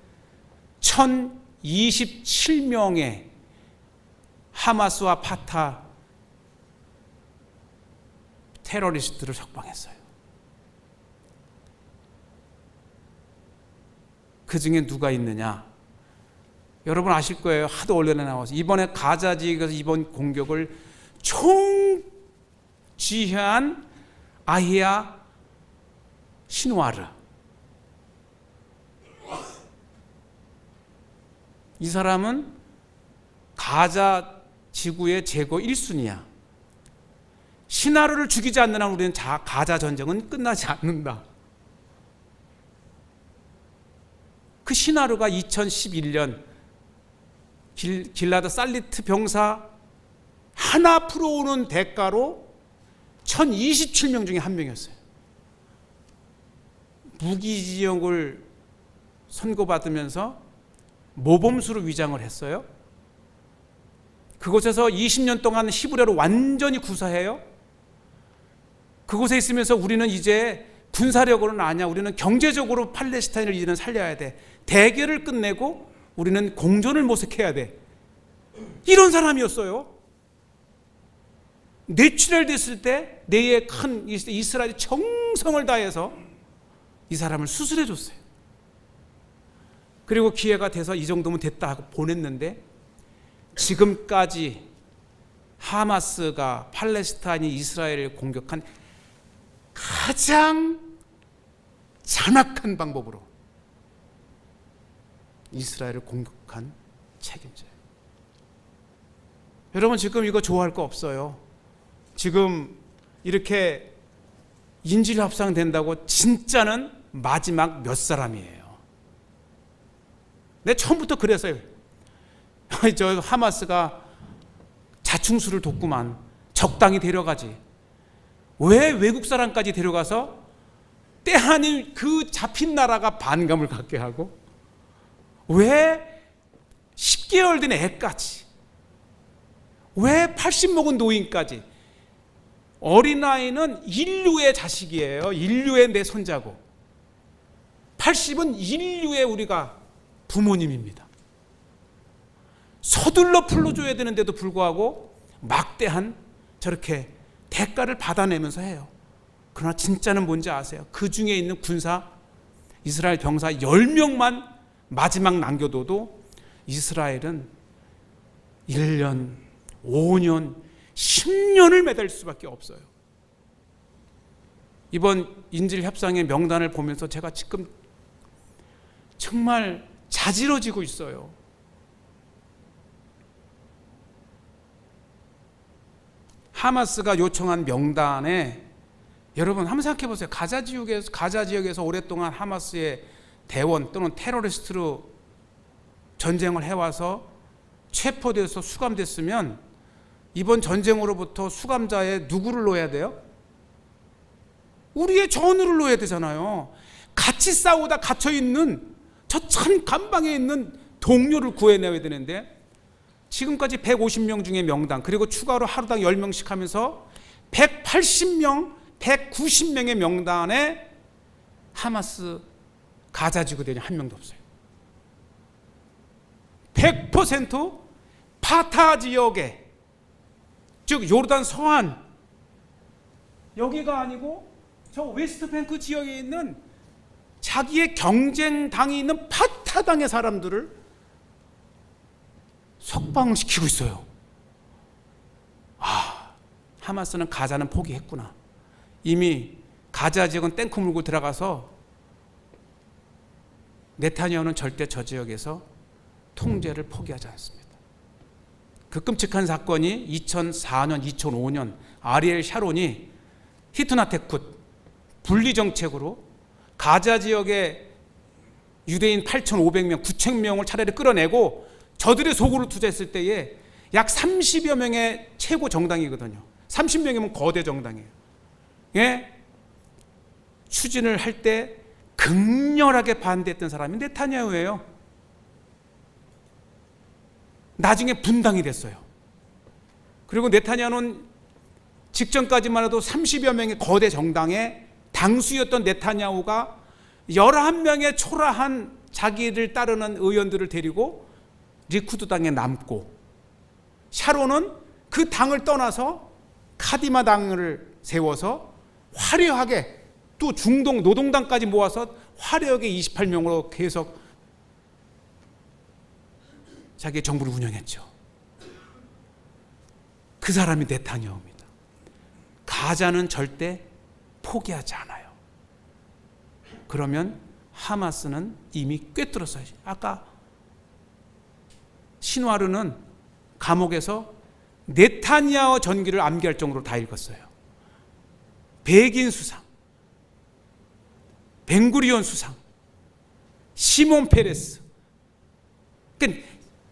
A: 1027명의 하마스와 파타 테러리스트를 석방했어요. 그 중에 누가 있느냐? 여러분 아실 거예요. 하도 언론에 나와서 이번에 가자 지역에서 이번 공격을 총지휘한 아히야 신와르, 이 사람은 가자 지구의 제거 1순위야. 신하루를 죽이지 않는 한 우리는 가자 전쟁은 끝나지 않는다. 그 신하루가 2011년 길라드 살리트 병사 하나 풀어오는 대가로 1027명 중에 한 명이었어요. 무기지역을 선고받으면서 모범수로 위장을 했어요. 그곳에서 20년 동안 히브리어를 완전히 구사해요. 그곳에 있으면서 우리는 이제 군사력으로는 아니야, 우리는 경제적으로 팔레스타인을 이제는 살려야 돼, 대결을 끝내고 우리는 공존을 모색해야 돼, 이런 사람이었어요. 내추럴 됐을 때 내의 큰 이스라엘이 정성을 다해서 이 사람을 수술해 줬어요. 그리고 기회가 돼서 이 정도면 됐다 하고 보냈는데, 지금까지 하마스가 팔레스타인이 이스라엘을 공격한 가장 잔악한 방법으로 이스라엘을 공격한 책임자예요. 여러분, 지금 이거 좋아할 거 없어요. 지금 이렇게 인질 협상된다고 진짜는 마지막 몇 사람이에요. 내 처음부터 그랬어요. 저 하마스가 자충수를 뒀구만, 적당히 데려가지, 왜 외국 사람까지 데려가서 때 아닌 그 잡힌 나라가 반감을 갖게 하고, 왜 10개월 된 애까지, 왜 80 먹은 노인까지. 어린아이는 인류의 자식이에요. 인류의 내 손자고, 80은 인류의 우리가 부모님입니다. 서둘러 풀어줘야 되는데도 불구하고 막대한 저렇게 대가를 받아내면서 해요. 그러나 진짜는 뭔지 아세요? 그 중에 있는 군사, 이스라엘 병사 10명만 마지막 남겨둬도 이스라엘은 1년, 5년, 10년을 매달 수밖에 없어요. 이번 인질 협상의 명단을 보면서 제가 지금 정말 자지러지고 있어요. 하마스가 요청한 명단에, 여러분 한번 생각해 보세요. 가자 지역에서 오랫동안 하마스의 대원 또는 테러리스트로 전쟁을 해와서 체포돼서 수감됐으면 이번 전쟁으로부터 수감자에 누구를 놓아야 돼요? 우리의 전우를 놓아야 되잖아요. 같이 싸우다 갇혀있는 저 참 감방에 있는 동료를 구해내야 되는데 지금까지 150명 중에 명단, 그리고 추가로 하루당 10명씩 하면서 180명, 190명의 명단에 하마스 가자 지구대원이 한 명도 없어요. 100% 파타 지역에, 즉 요르단 서안, 여기가 아니고 저 웨스트뱅크 지역에 있는 자기의 경쟁당이 있는 파타당의 사람들을 석방시키고 있어요. 하마스는 가자는 포기했구나. 이미 가자 지역은 탱크 물고 들어가서 네타냐후는 절대 저 지역에서 통제를 포기하지 않습니다. 그 끔찍한 사건이 2004년, 2005년 아리엘 샤론이 히트나테굿 분리정책으로 가자 지역의 유대인 8,500명, 9,000명을 차라리 끌어내고 저들의 소굴을 투자했을 때에 약 30여 명의 최고 정당이거든요. 30명이면 거대 정당이에요. 예? 추진을 할 때 극렬하게 반대했던 사람이 네타냐후예요. 나중에 분당이 됐어요. 그리고 네타냐후는 직전까지만 해도 30여 명의 거대 정당의 당수였던 네타냐후가 11명의 초라한 자기를 따르는 의원들을 데리고 리쿠드 당에 남고, 샤론은 그 당을 떠나서 카디마 당을 세워서 화려하게 또 중동 노동당까지 모아서 화려하게 28명으로 계속 자기의 정부를 운영했죠. 그 사람이 네타냐후입니다. 가자는 절대 포기하지 않아요. 그러면 하마스는 이미 꿰뚫었어요. 아까 신와르는 감옥에서 네타냐후 전기를 암기할 정도로 다 읽었어요. 베긴 수상, 벤구리온 수상, 시몬 페레스. 그러니까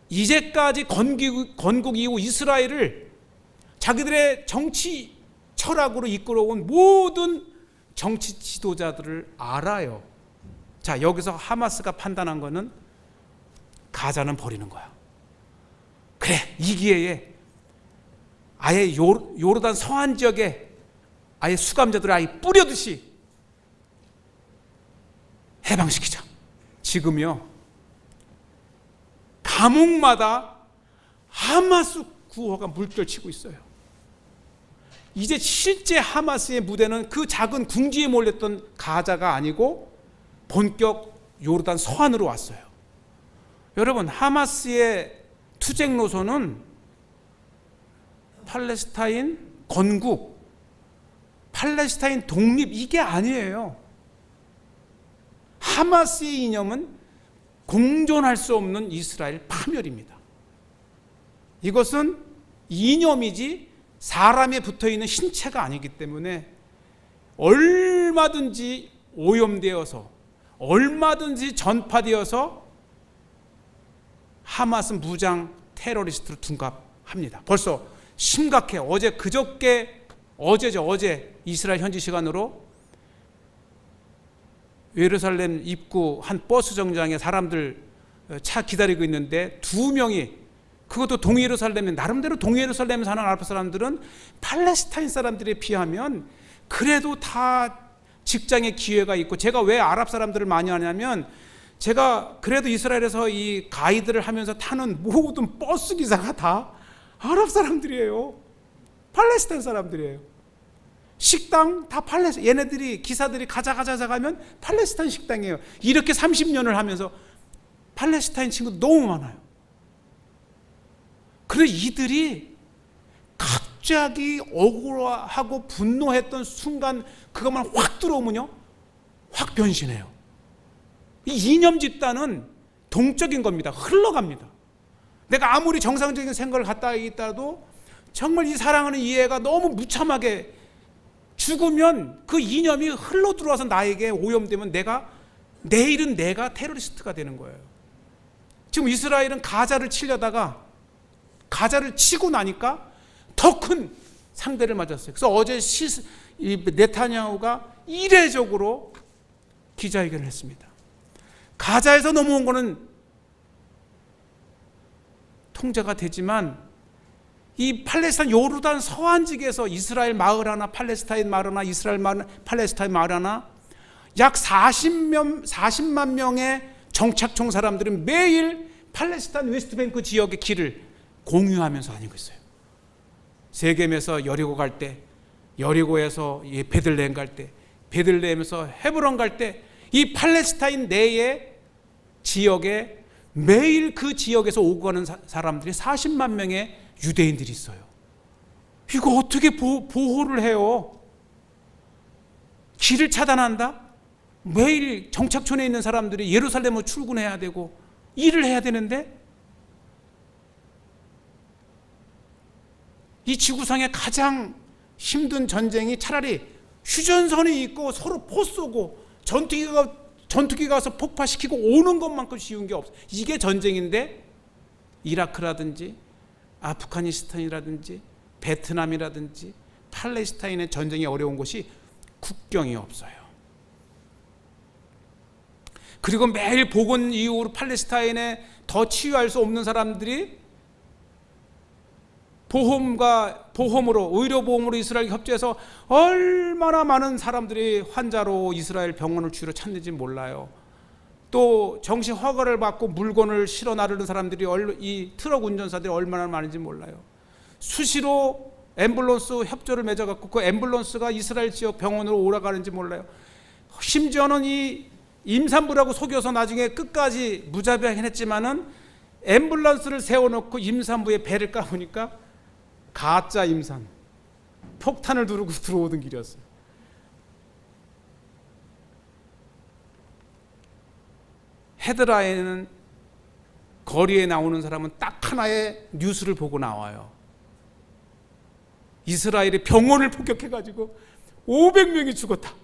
A: 이제까지 건국 이후 이스라엘을 자기들의 정치 철학으로 이끌어온 모든 정치 지도자들을 알아요. 자, 여기서 하마스가 판단한 거는 가자는 버리는 거야. 그래, 이 기회에 아예 요르단 서안 지역에 아예 수감자들을 아예 뿌려듯이 해방시키자. 지금요, 감옥마다 하마스 구호가 물결치고 있어요. 이제 실제 하마스의 무대는 그 작은 궁지에 몰렸던 가자가 아니고 본격 요르단 서안으로 왔어요. 여러분, 하마스의 투쟁 노선은 팔레스타인 건국, 팔레스타인 독립, 이게 아니에요. 하마스의 이념은 공존할 수 없는 이스라엘 파멸입니다. 이것은 이념이지 사람에 붙어있는 신체가 아니기 때문에 얼마든지 오염되어서, 얼마든지 전파되어서 하마스는 무장 테러리스트로 둔갑합니다. 벌써 심각해. 어제 이스라엘 현지 시간으로 예루살렘 입구 한 버스 정류장에 사람들 차 기다리고 있는데 2명이, 그것도 동예루살렘에, 나름대로 동예루살렘에 사는 아랍 사람들은 팔레스타인 사람들에 비하면 그래도 다 직장에 기회가 있고, 제가 왜 아랍 사람들을 많이 하냐면 제가 그래도 이스라엘에서 이 가이드를 하면서 타는 모든 버스 기사가 다 아랍 사람들이에요. 팔레스타인 사람들이에요. 식당 다 얘네들이 기사들이 가자 가면 팔레스타인 식당이에요. 이렇게 30년을 하면서 팔레스타인 친구도 너무 많아요. 그래서 이들이 갑자기 억울하고 분노했던 순간 그것만 확 들어오면요, 확 변신해요. 이 이념 집단은 동적인 겁니다. 흘러갑니다. 내가 아무리 정상적인 생각을 갖다 있다도 정말 이 사랑하는 이해가 너무 무참하게 죽으면 그 이념이 흘러 들어와서 나에게 오염되면 내일은 내가 테러리스트가 되는 거예요. 지금 이스라엘은 가자를 치려다가 가자를 치고 나니까 더 큰 상대를 맞았어요. 그래서 어제 이 네타냐후가 이례적으로 기자회견을 했습니다. 가자에서 넘어온 거는 통제가 되지만 이 팔레스타인 요르단 서안지대에서 이스라엘 마을 하나, 팔레스타인 마을 하나, 이스라엘 마을, 팔레스타인 마을 하나, 약 40만 명의 정착촌 사람들은 매일 팔레스타인 웨스트뱅크 지역의 길을 공유하면서 다니고 있어요. 세겜에서 여리고 갈 때, 여리고에서 베들레헴 갈 때, 베들레헴에서 헤브론 갈 때, 이 팔레스타인 내의 지역에 매일 그 지역에서 오고 가는 사람들이 40만 명의 유대인들이 있어요. 이거 어떻게 보호를 해요? 길을 차단한다? 매일 정착촌에 있는 사람들이 예루살렘으로 출근해야 되고 일을 해야 되는데, 이 지구상의 가장 힘든 전쟁이 차라리 휴전선이 있고 서로 포 쏘고 전투기 가서 폭파시키고 오는 것만큼 쉬운 게 없어. 이게 전쟁인데 이라크라든지 아프가니스탄이라든지 베트남이라든지 팔레스타인의 전쟁이 어려운 곳이 국경이 없어요. 그리고 매일 복원 이후로 팔레스타인에 더 치유할 수 없는 사람들이 보험으로, 의료보험으로 이스라엘 협조해서 얼마나 많은 사람들이 환자로 이스라엘 병원을 주로 찾는지 몰라요. 또 정식 허가를 받고 물건을 실어 나르는 사람들이, 이 트럭 운전사들이 얼마나 많은지 몰라요. 수시로 앰뷸런스 협조를 맺어갖고 그 앰뷸런스가 이스라엘 지역 병원으로 오라가는지 몰라요. 심지어는 이 임산부라고 속여서 나중에 끝까지 무자비하게 했지만은 앰뷸런스를 세워놓고 임산부의 배를 까보니까 가짜 임산, 폭탄을 두르고 들어오던 길이었어요. 헤드라인은 거리에 나오는 사람은 딱 하나의 뉴스를 보고 나와요. 이스라엘이 병원을 폭격해가지고 500명이 죽었다.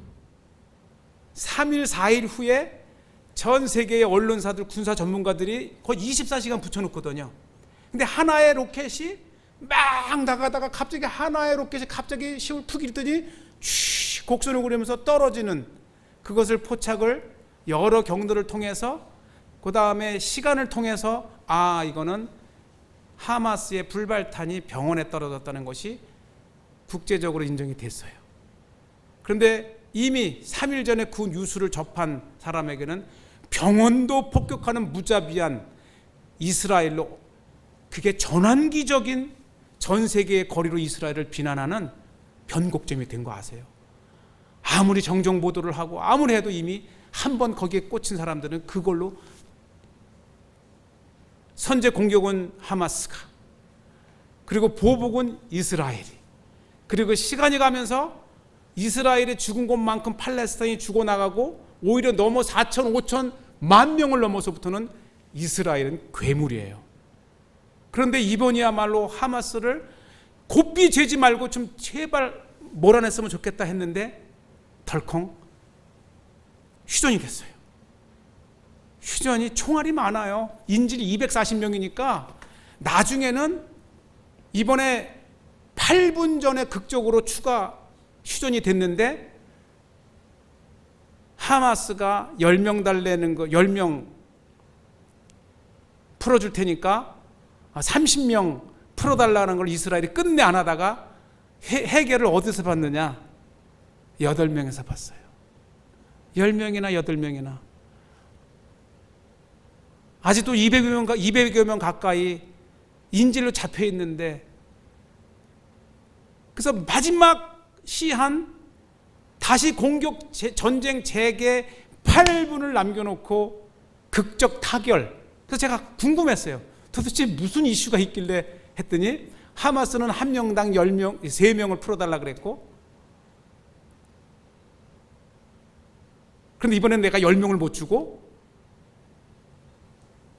A: 3일 4일 후에 전 세계의 언론사들, 군사 전문가들이 거의 24시간 붙여놓거든요. 근데 하나의 로켓이 막 나가다가 갑자기 하나의 로켓이 갑자기 힘을 푹 잃더니 곡선을 그리면서 떨어지는, 그것을 포착을 여러 경로를 통해서, 그 다음에 시간을 통해서 이거는 하마스의 불발탄이 병원에 떨어졌다는 것이 국제적으로 인정이 됐어요. 그런데 이미 3일 전에 그 뉴스를 접한 사람에게는 병원도 폭격하는 무자비한 이스라엘로, 그게 전환기적인 전 세계의 거리로 이스라엘을 비난하는 변곡점이 된 거 아세요? 아무리 정정 보도를 하고 아무리 해도 이미 한번 거기에 꽂힌 사람들은 그걸로, 선제 공격은 하마스가, 그리고 보복은 이스라엘이, 그리고 시간이 가면서 이스라엘이 죽은 것만큼 팔레스타인이 죽어나가고 오히려 넘어 4천, 5천, 만 명을 넘어서부터는 이스라엘은 괴물이에요. 그런데 이번이야말로 하마스를 곱비 죄지 말고 좀 제발 몰아냈으면 좋겠다 했는데 덜컹 휴전이 됐어요. 휴전이 총알이 많아요. 인질이 240명이니까 나중에는 이번에 8분 전에 극적으로 추가 휴전이 됐는데, 하마스가 10명 달래는 거, 10명 풀어줄 테니까 30명 풀어달라는 걸 이스라엘이 끝내 안 하다가 해결을 어디서 받느냐? 8명에서 봤어요. 10명이나 8명이나. 아직도 200여 명 가까이 인질로 잡혀 있는데, 그래서 마지막 시한 다시 공격 전쟁 재개 8분을 남겨놓고 극적 타결. 그래서 제가 궁금했어요. 도대체 무슨 이슈가 있길래 했더니 하마스는 한 명당 10명, 3명을 풀어달라 그랬고, 그런데 이번엔 내가 10명을 못 주고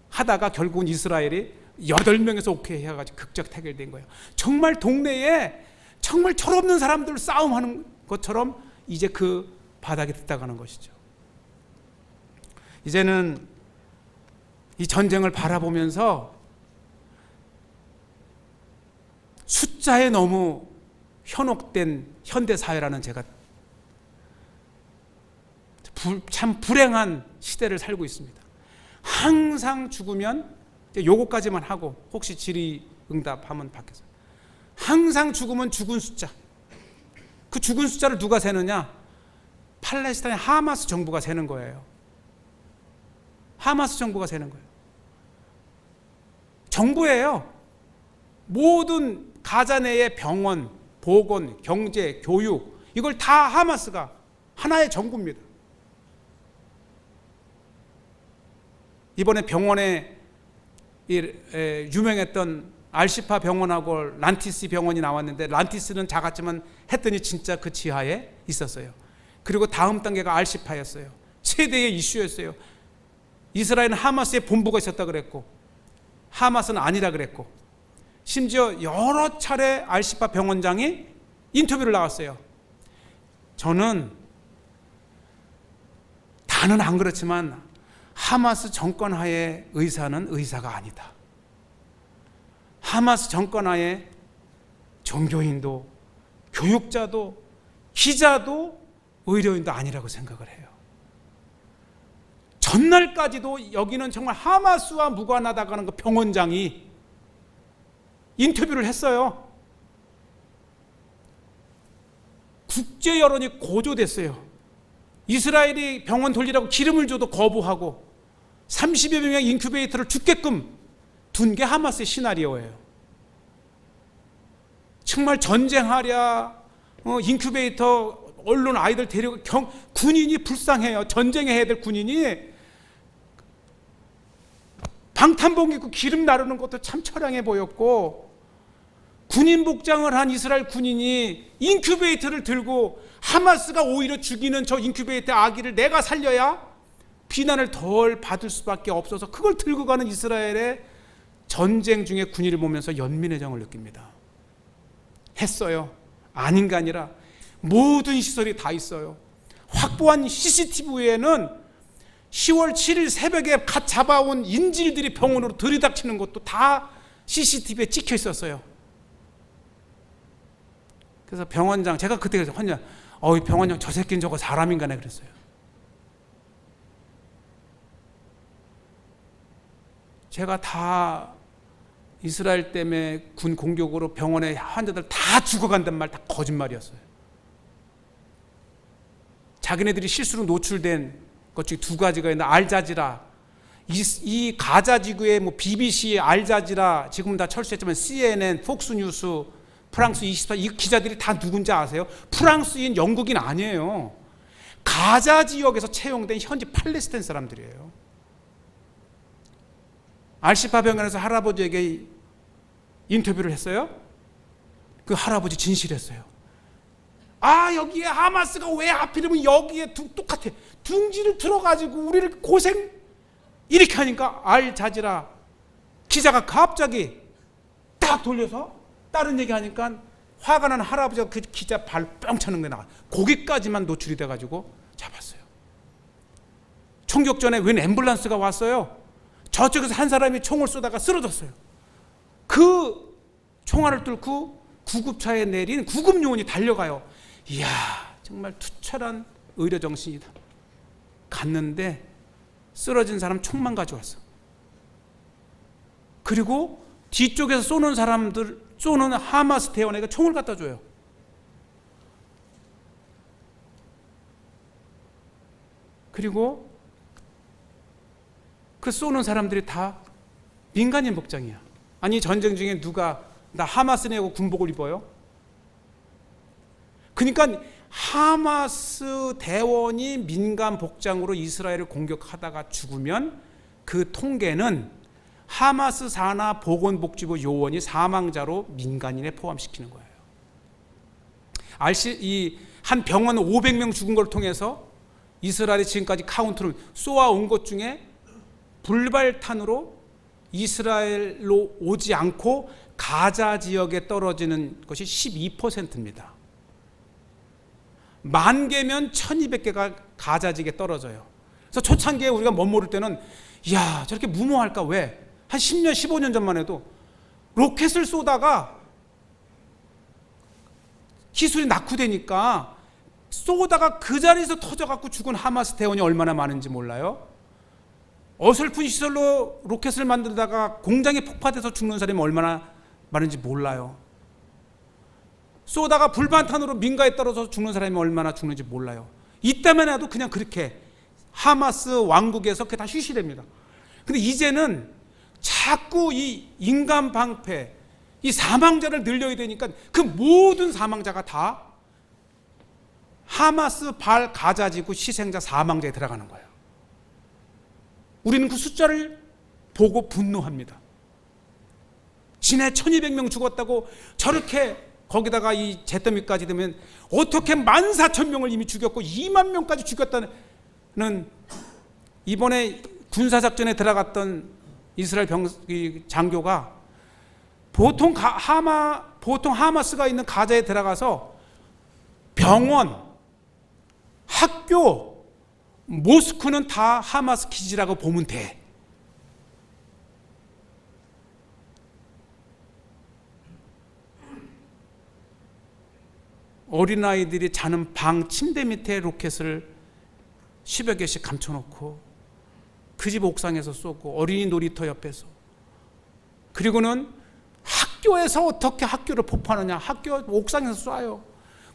A: 하다가 결국은 이스라엘이 8명에서 오케이 해가지고 극적 타결된 거예요. 정말 동네에 정말 철없는 사람들 싸움하는 것처럼 이제 그 바닥에 됐다가는 것이죠. 이제는 이 전쟁을 바라보면서 숫자에 너무 현혹된 현대 사회라는 제가 참 불행한 시대를 살고 있습니다. 항상 죽으면 요거까지만 하고 혹시 질의응답하면 받겠어요. 항상 죽으면 죽은 숫자. 그 죽은 숫자를 누가 세느냐? 팔레스타인 하마스 정부가 세는 거예요. 하마스 정부가 세는 거예요. 정부예요. 모든 가자 내의 병원, 보건, 경제, 교육 이걸 다 하마스가 하나의 정부입니다. 이번에 병원에 유명했던 알시파 병원하고 란티스 병원이 나왔는데 란티스는 작았지만 했더니 진짜 그 지하에 있었어요. 그리고 다음 단계가 알시파였어요. 최대의 이슈였어요. 이스라엘은 하마스의 본부가 있었다 그랬고 하마스는 아니라 그랬고 심지어 여러 차례 알시파 병원장이 인터뷰를 나왔어요. 저는 다는 안 그렇지만 하마스 정권 하에 의사는 의사가 아니다. 하마스 정권 하에 종교인도 교육자도 기자도 의료인도 아니라고 생각을 해요. 전날까지도 여기는 정말 하마스와 무관하다고 하는 그 병원장이 인터뷰를 했어요. 국제 여론이 고조됐어요. 이스라엘이 병원 돌리라고 기름을 줘도 거부하고 30여 명의 인큐베이터를 죽게끔 둔 게 하마스의 시나리오예요. 정말 전쟁하랴, 인큐베이터, 언론 아이들 데리고 군인이 불쌍해요. 전쟁해야 될 군인이 방탄복 입고 기름 나르는 것도 참 처량해 보였고 군인 복장을 한 이스라엘 군인이 인큐베이터를 들고 하마스가 오히려 죽이는 저 인큐베이터 아기를 내가 살려야 비난을 덜 받을 수밖에 없어서 그걸 들고 가는 이스라엘의 전쟁 중에 군인을 보면서 연민의 정을 느낍니다. 했어요. 아닌 게 아니라 모든 시설이 다 있어요. 확보한 CCTV에는 10월 7일 새벽에 갓 잡아온 인질들이 병원으로 들이닥치는 것도 다 CCTV에 찍혀 있었어요. 그래서 병원장, 제가 그때 혼자 병원장 저 새끼는 저거 사람인가네 그랬어요. 제가 다 이스라엘 때문에 군 공격으로 병원에 환자들 다 죽어간단 말 다 거짓말이었어요. 자기네들이 실수로 노출된 것 중에 두 가지가 있는데 알자지라, 이 가자 지구의 BBC, 알자지라 지금은 다 철수했지만 CNN, 폭스뉴스, 프랑스 24 이 기자들이 다 누군지 아세요? 프랑스인, 영국인 아니에요. 가자 지역에서 채용된 현지 팔레스타인 사람들이에요. 알시파 병원에서 할아버지에게 인터뷰를 했어요. 그 할아버지 진실했어요. 여기에 하마스가 왜 하필이면 여기에 똑같아. 둥지를 들어가지고 우리를 고생 이렇게 하니까 알자지라 기자가 갑자기 딱 돌려서 다른 얘기하니까 화가 난 할아버지가 그 기자 발 뻥 차는 게 나와. 거기까지만 노출이 돼가지고 잡았어요. 총격 전에 웬 앰뷸런스가 왔어요. 저쪽에서 한 사람이 총을 쏘다가 쓰러졌어요. 그 총알을 뚫고 구급차에 내린 구급요원이 달려가요. 이야, 정말 투철한 의료 정신이다. 갔는데 쓰러진 사람 총만 가져왔어. 그리고 뒤쪽에서 쏘는 하마스 대원에게 총을 갖다 줘요. 그리고 그 쏘는 사람들이 다 민간인 복장이야. 아니 전쟁 중에 누가 나 하마스 내고 군복을 입어요? 그러니까 하마스 대원이 민간 복장으로 이스라엘을 공격하다가 죽으면 그 통계는 하마스 산하 보건복지부 요원이 사망자로 민간인에 포함시키는 거예요. 이 한 병원 500명 죽은 걸 통해서 이스라엘이 지금까지 카운트를 쏘아온 것 중에 불발탄으로 이스라엘로 오지 않고 가자 지역에 떨어지는 것이 12%입니다. 10,000개면 1,200개가 가자 지역에 떨어져요. 그래서 초창기에 우리가 멋모를 때는 야, 저렇게 무모할까? 왜? 한 10년, 15년 전만 해도 로켓을 쏘다가 기술이 낙후되니까 쏘다가 그 자리에서 터져갖고 죽은 하마스 대원이 얼마나 많은지 몰라요? 어설픈 시설로 로켓을 만들다가 공장이 폭파돼서 죽는 사람이 얼마나 많은지 몰라요. 쏘다가 불반탄으로 민가에 떨어져서 죽는 사람이 얼마나 죽는지 몰라요. 이때만 해도 그냥 그렇게 하마스 왕국에서 그게 다 쉬쉬됩니다. 근데 이제는 자꾸 이 인간 방패, 이 사망자를 늘려야 되니까 그 모든 사망자가 다 하마스 발 가자지구 희생자 사망자에 들어가는 거예요. 우리는 그 숫자를 보고 분노합니다. 지난해 1200명 죽었다고 저렇게 거기다가 이 잿더미까지 되면 어떻게 14,000명을 이미 죽였고 2만 명까지 죽였다는 이번에 군사작전에 들어갔던 이스라엘 장교가 보통 하마스가 있는 가자에 들어가서 병원, 학교, 모스크는 다 하마스 기지라고 보면 돼. 어린아이들이 자는 방 침대 밑에 로켓을 10여 개씩 감춰놓고 그 집 옥상에서 쏘고 어린이 놀이터 옆에서, 그리고는 학교에서 어떻게 학교를 폭파하느냐, 학교 옥상에서 쏴요.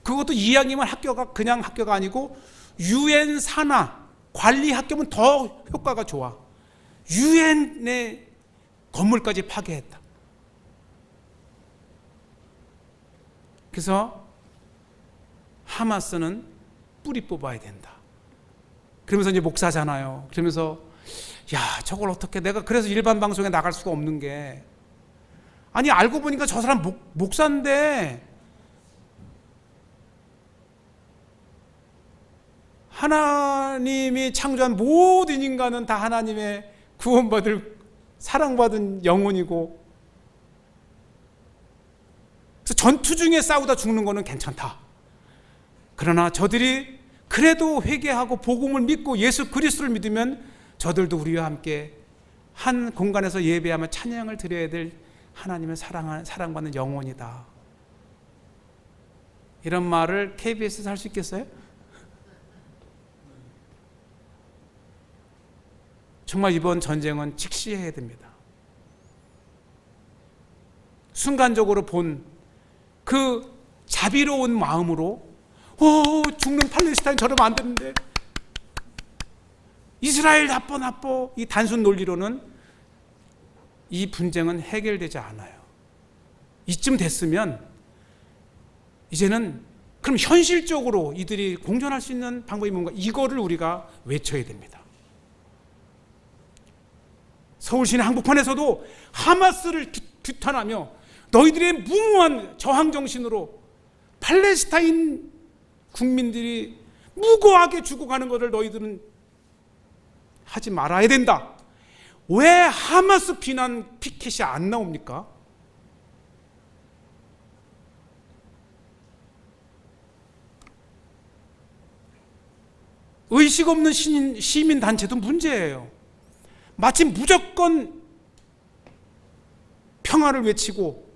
A: 그것도 이왕이면 학교가 그냥 학교가 아니고 UN 산하 관리 학교면 더 효과가 좋아. UN의 건물까지 파괴했다. 그래서 하마스는 뿌리 뽑아야 된다. 그러면서 이제 목사잖아요. 그러면서 야, 저걸 어떻게, 내가 그래서 일반 방송에 나갈 수가 없는 게, 아니 알고 보니까 저 사람 목사인데 하나님이 창조한 모든 인간은 다 하나님의 구원받을 사랑받은 영혼이고, 그래서 전투 중에 싸우다 죽는 거는 괜찮다. 그러나 저들이 그래도 회개하고 복음을 믿고 예수 그리스도를 믿으면 저들도 우리와 함께 한 공간에서 예배하며 찬양을 드려야 될 하나님의 사랑받는 영혼이다. 이런 말을 KBS에서 할 수 있겠어요? 정말 이번 전쟁은 직시해야 됩니다. 순간적으로 본 그 자비로운 마음으로 죽는 팔레스타인 저러면 안 되는데, 이스라엘 나빠 이 단순 논리로는 이 분쟁은 해결되지 않아요. 이쯤 됐으면 이제는 그럼 현실적으로 이들이 공존할 수 있는 방법이 뭔가, 이거를 우리가 외쳐야 됩니다. 서울시내 한복판에서도 하마스를 규탄하며 너희들의 무모한 저항정신으로 팔레스타인 국민들이 무고하게 죽어가는 것을 너희들은 하지 말아야 된다. 왜 하마스 비난 피켓이 안 나옵니까? 의식 없는 시민단체도 문제예요. 마치 무조건 평화를 외치고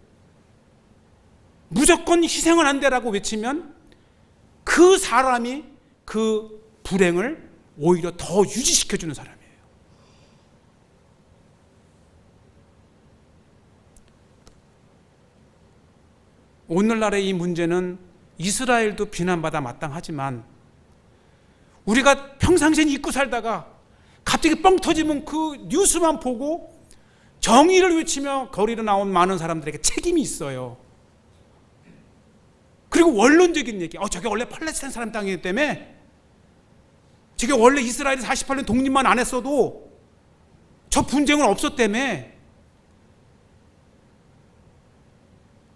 A: 무조건 희생은 안 되라고 외치면 그 사람이 그 불행을 오히려 더 유지시켜주는 사람이에요. 오늘날의 이 문제는 이스라엘도 비난받아 마땅하지만 우리가 평상시에 잊고 살다가 갑자기 뻥 터지면 그 뉴스만 보고 정의를 외치며 거리로 나온 많은 사람들에게 책임이 있어요. 그리고 원론적인 얘기, 저게 원래 팔레스타인 사람 땅이기 때문에, 저게 원래 이스라엘이 48년 독립만 안 했어도 저 분쟁은 없었다며,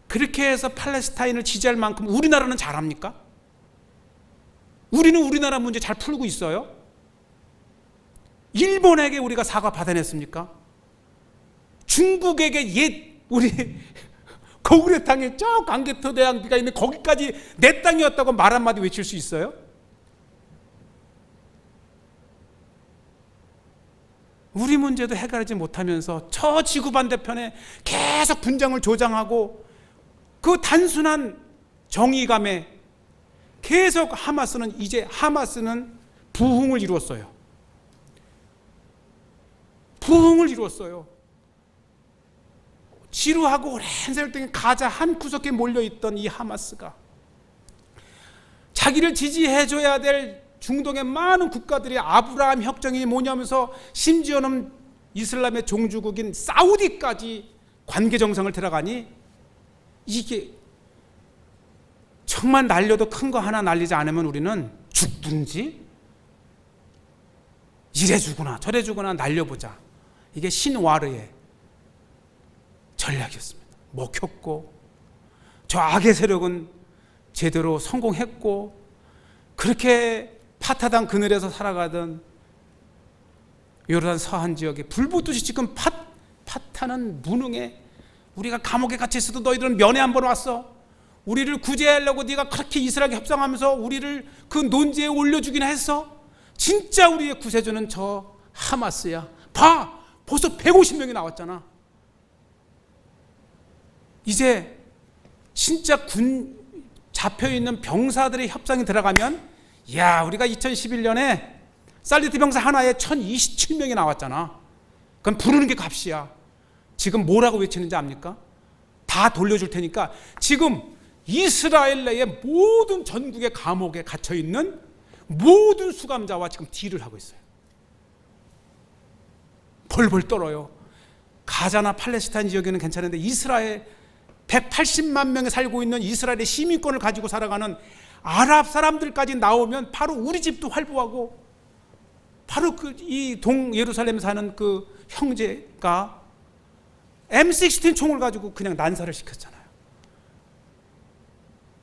A: 그렇게 해서 팔레스타인을 지지할 만큼 우리나라는 잘합니까? 우리는 우리나라 문제 잘 풀고 있어요? 일본에게 우리가 사과 받아냈습니까? 중국에게 우리 거울의 땅에 저 광개토대왕비가 있는 거기까지 내 땅이었다고 말 한마디 외칠 수 있어요? 우리 문제도 해결하지 못하면서 저 지구 반대편에 계속 분쟁을 조장하고 그 단순한 정의감에 계속 하마스는 부흥을 이루었어요. 부흥을 이루었어요. 지루하고 오랜 세월 동안 가자 한 구석에 몰려있던 이 하마스가 자기를 지지해줘야 될 중동의 많은 국가들이 아브라함 협정이 뭐냐면서 심지어는 이슬람의 종주국인 사우디까지 관계 정상을 들어가니 이게 정말 날려도 큰 거 하나 날리지 않으면 우리는 죽든지 이래 주거나 저래 주거나 날려보자. 이게 신와르의 전략이었습니다. 먹혔고 저 악의 세력은 제대로 성공했고 그렇게 파타당 그늘에서 살아가던 요르단 서한 지역에 불붙듯이 지금 파타는 무능해. 우리가 감옥에 갇혀 있어도 너희들은 면회 한 번 왔어. 우리를 구제하려고 네가 그렇게 이스라엘과 협상하면서 우리를 그 논지에 올려주긴 했어. 진짜 우리의 구세주는 저 하마스야. 봐, 벌써 150명이 나왔잖아. 이제 진짜 군 잡혀있는 병사들의 협상이 들어가면 야, 우리가 2011년에 살리트 병사 하나에 1027명이 나왔잖아. 그럼 부르는 게 값이야. 지금 뭐라고 외치는지 압니까? 다 돌려줄 테니까 지금 이스라엘 내의 모든 전국의 감옥에 갇혀있는 모든 수감자와 지금 딜을 하고 있어요. 벌벌 떨어요. 가자나 팔레스타인 지역에는 괜찮은데 이스라엘 180만 명이 살고 있는 이스라엘의 시민권을 가지고 살아가는 아랍 사람들까지 나오면 바로 우리 집도 활보하고 바로 이 동 예루살렘에 사는 그 형제가 M16 총을 가지고 그냥 난사를 시켰잖아요.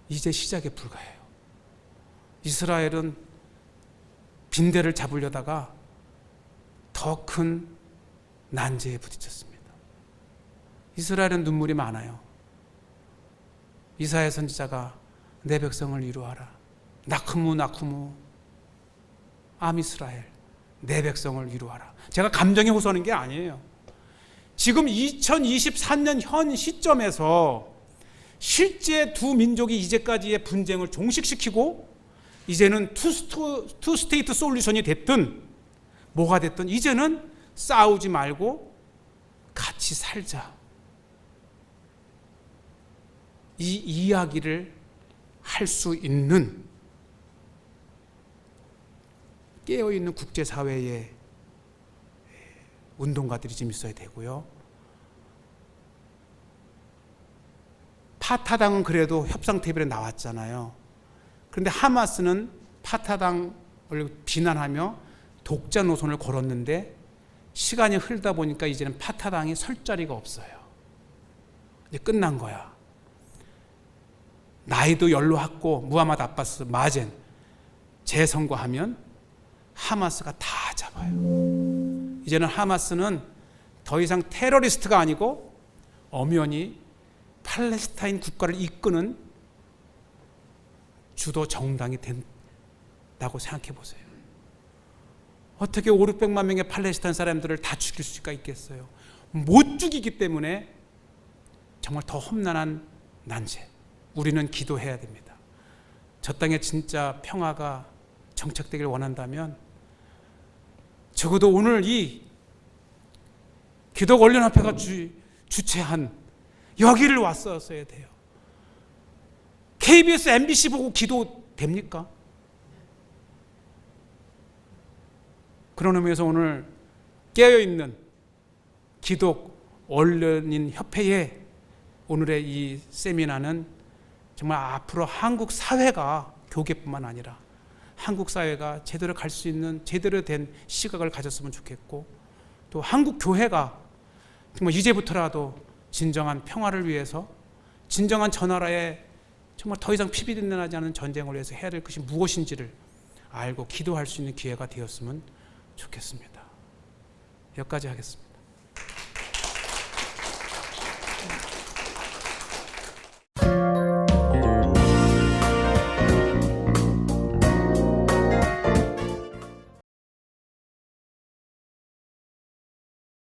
A: 이제 시작에 불과해요. 이스라엘은 빈대를 잡으려다가 더 큰 난제에 부딪혔습니다. 이스라엘은 눈물이 많아요. 이사야 선지자가 내 백성을 위로하라. 나크무 암이스라엘 내 백성을 위로하라. 제가 감정에 호소하는 게 아니에요. 지금 2023년 현 시점에서 실제 두 민족이 이제까지의 분쟁을 종식시키고 이제는 투 스테이트 솔루션이 됐든 뭐가 됐든 이제는 싸우지 말고 같이 살자. 이 이야기를 할 수 있는 깨어있는 국제사회의 운동가들이 좀 있어야 되고요. 파타당은 그래도 협상 테이블에 나왔잖아요. 그런데 하마스는 파타당을 비난하며 독자 노선을 걸었는데 시간이 흐르다 보니까 이제는 파타당이 설 자리가 없어요. 이제 끝난 거야. 나이도 연로했고 무하마드 아바스, 마젠 재선거하면 하마스가 다 잡아요. 이제는 하마스는 더 이상 테러리스트가 아니고 엄연히 팔레스타인 국가를 이끄는 주도 정당이 된다고 생각해 보세요. 어떻게 500~600만 명의 팔레스타인 사람들을 다 죽일 수가 있겠어요? 못 죽이기 때문에 정말 더 험난한 난제. 우리는 기도해야 됩니다. 저 땅에 진짜 평화가 정착되길 원한다면 적어도 오늘 이 기독원련협회가 주최한 여기를 왔었어야 돼요. KBS, MBC 보고 기도 됩니까? 그런 의미에서 오늘 깨어있는 기독원련인 협회의 오늘의 이 세미나는 정말 앞으로 한국 사회가 교계뿐만 아니라 한국 사회가 제대로 갈 수 있는 제대로 된 시각을 가졌으면 좋겠고 또 한국 교회가 정말 이제부터라도 진정한 평화를 위해서 진정한 저 나라에 정말 더 이상 피비린내 나지 않은 전쟁을 위해서 해야 될 것이 무엇인지를 알고 기도할 수 있는 기회가 되었으면 좋겠습니다. 여기까지 하겠습니다.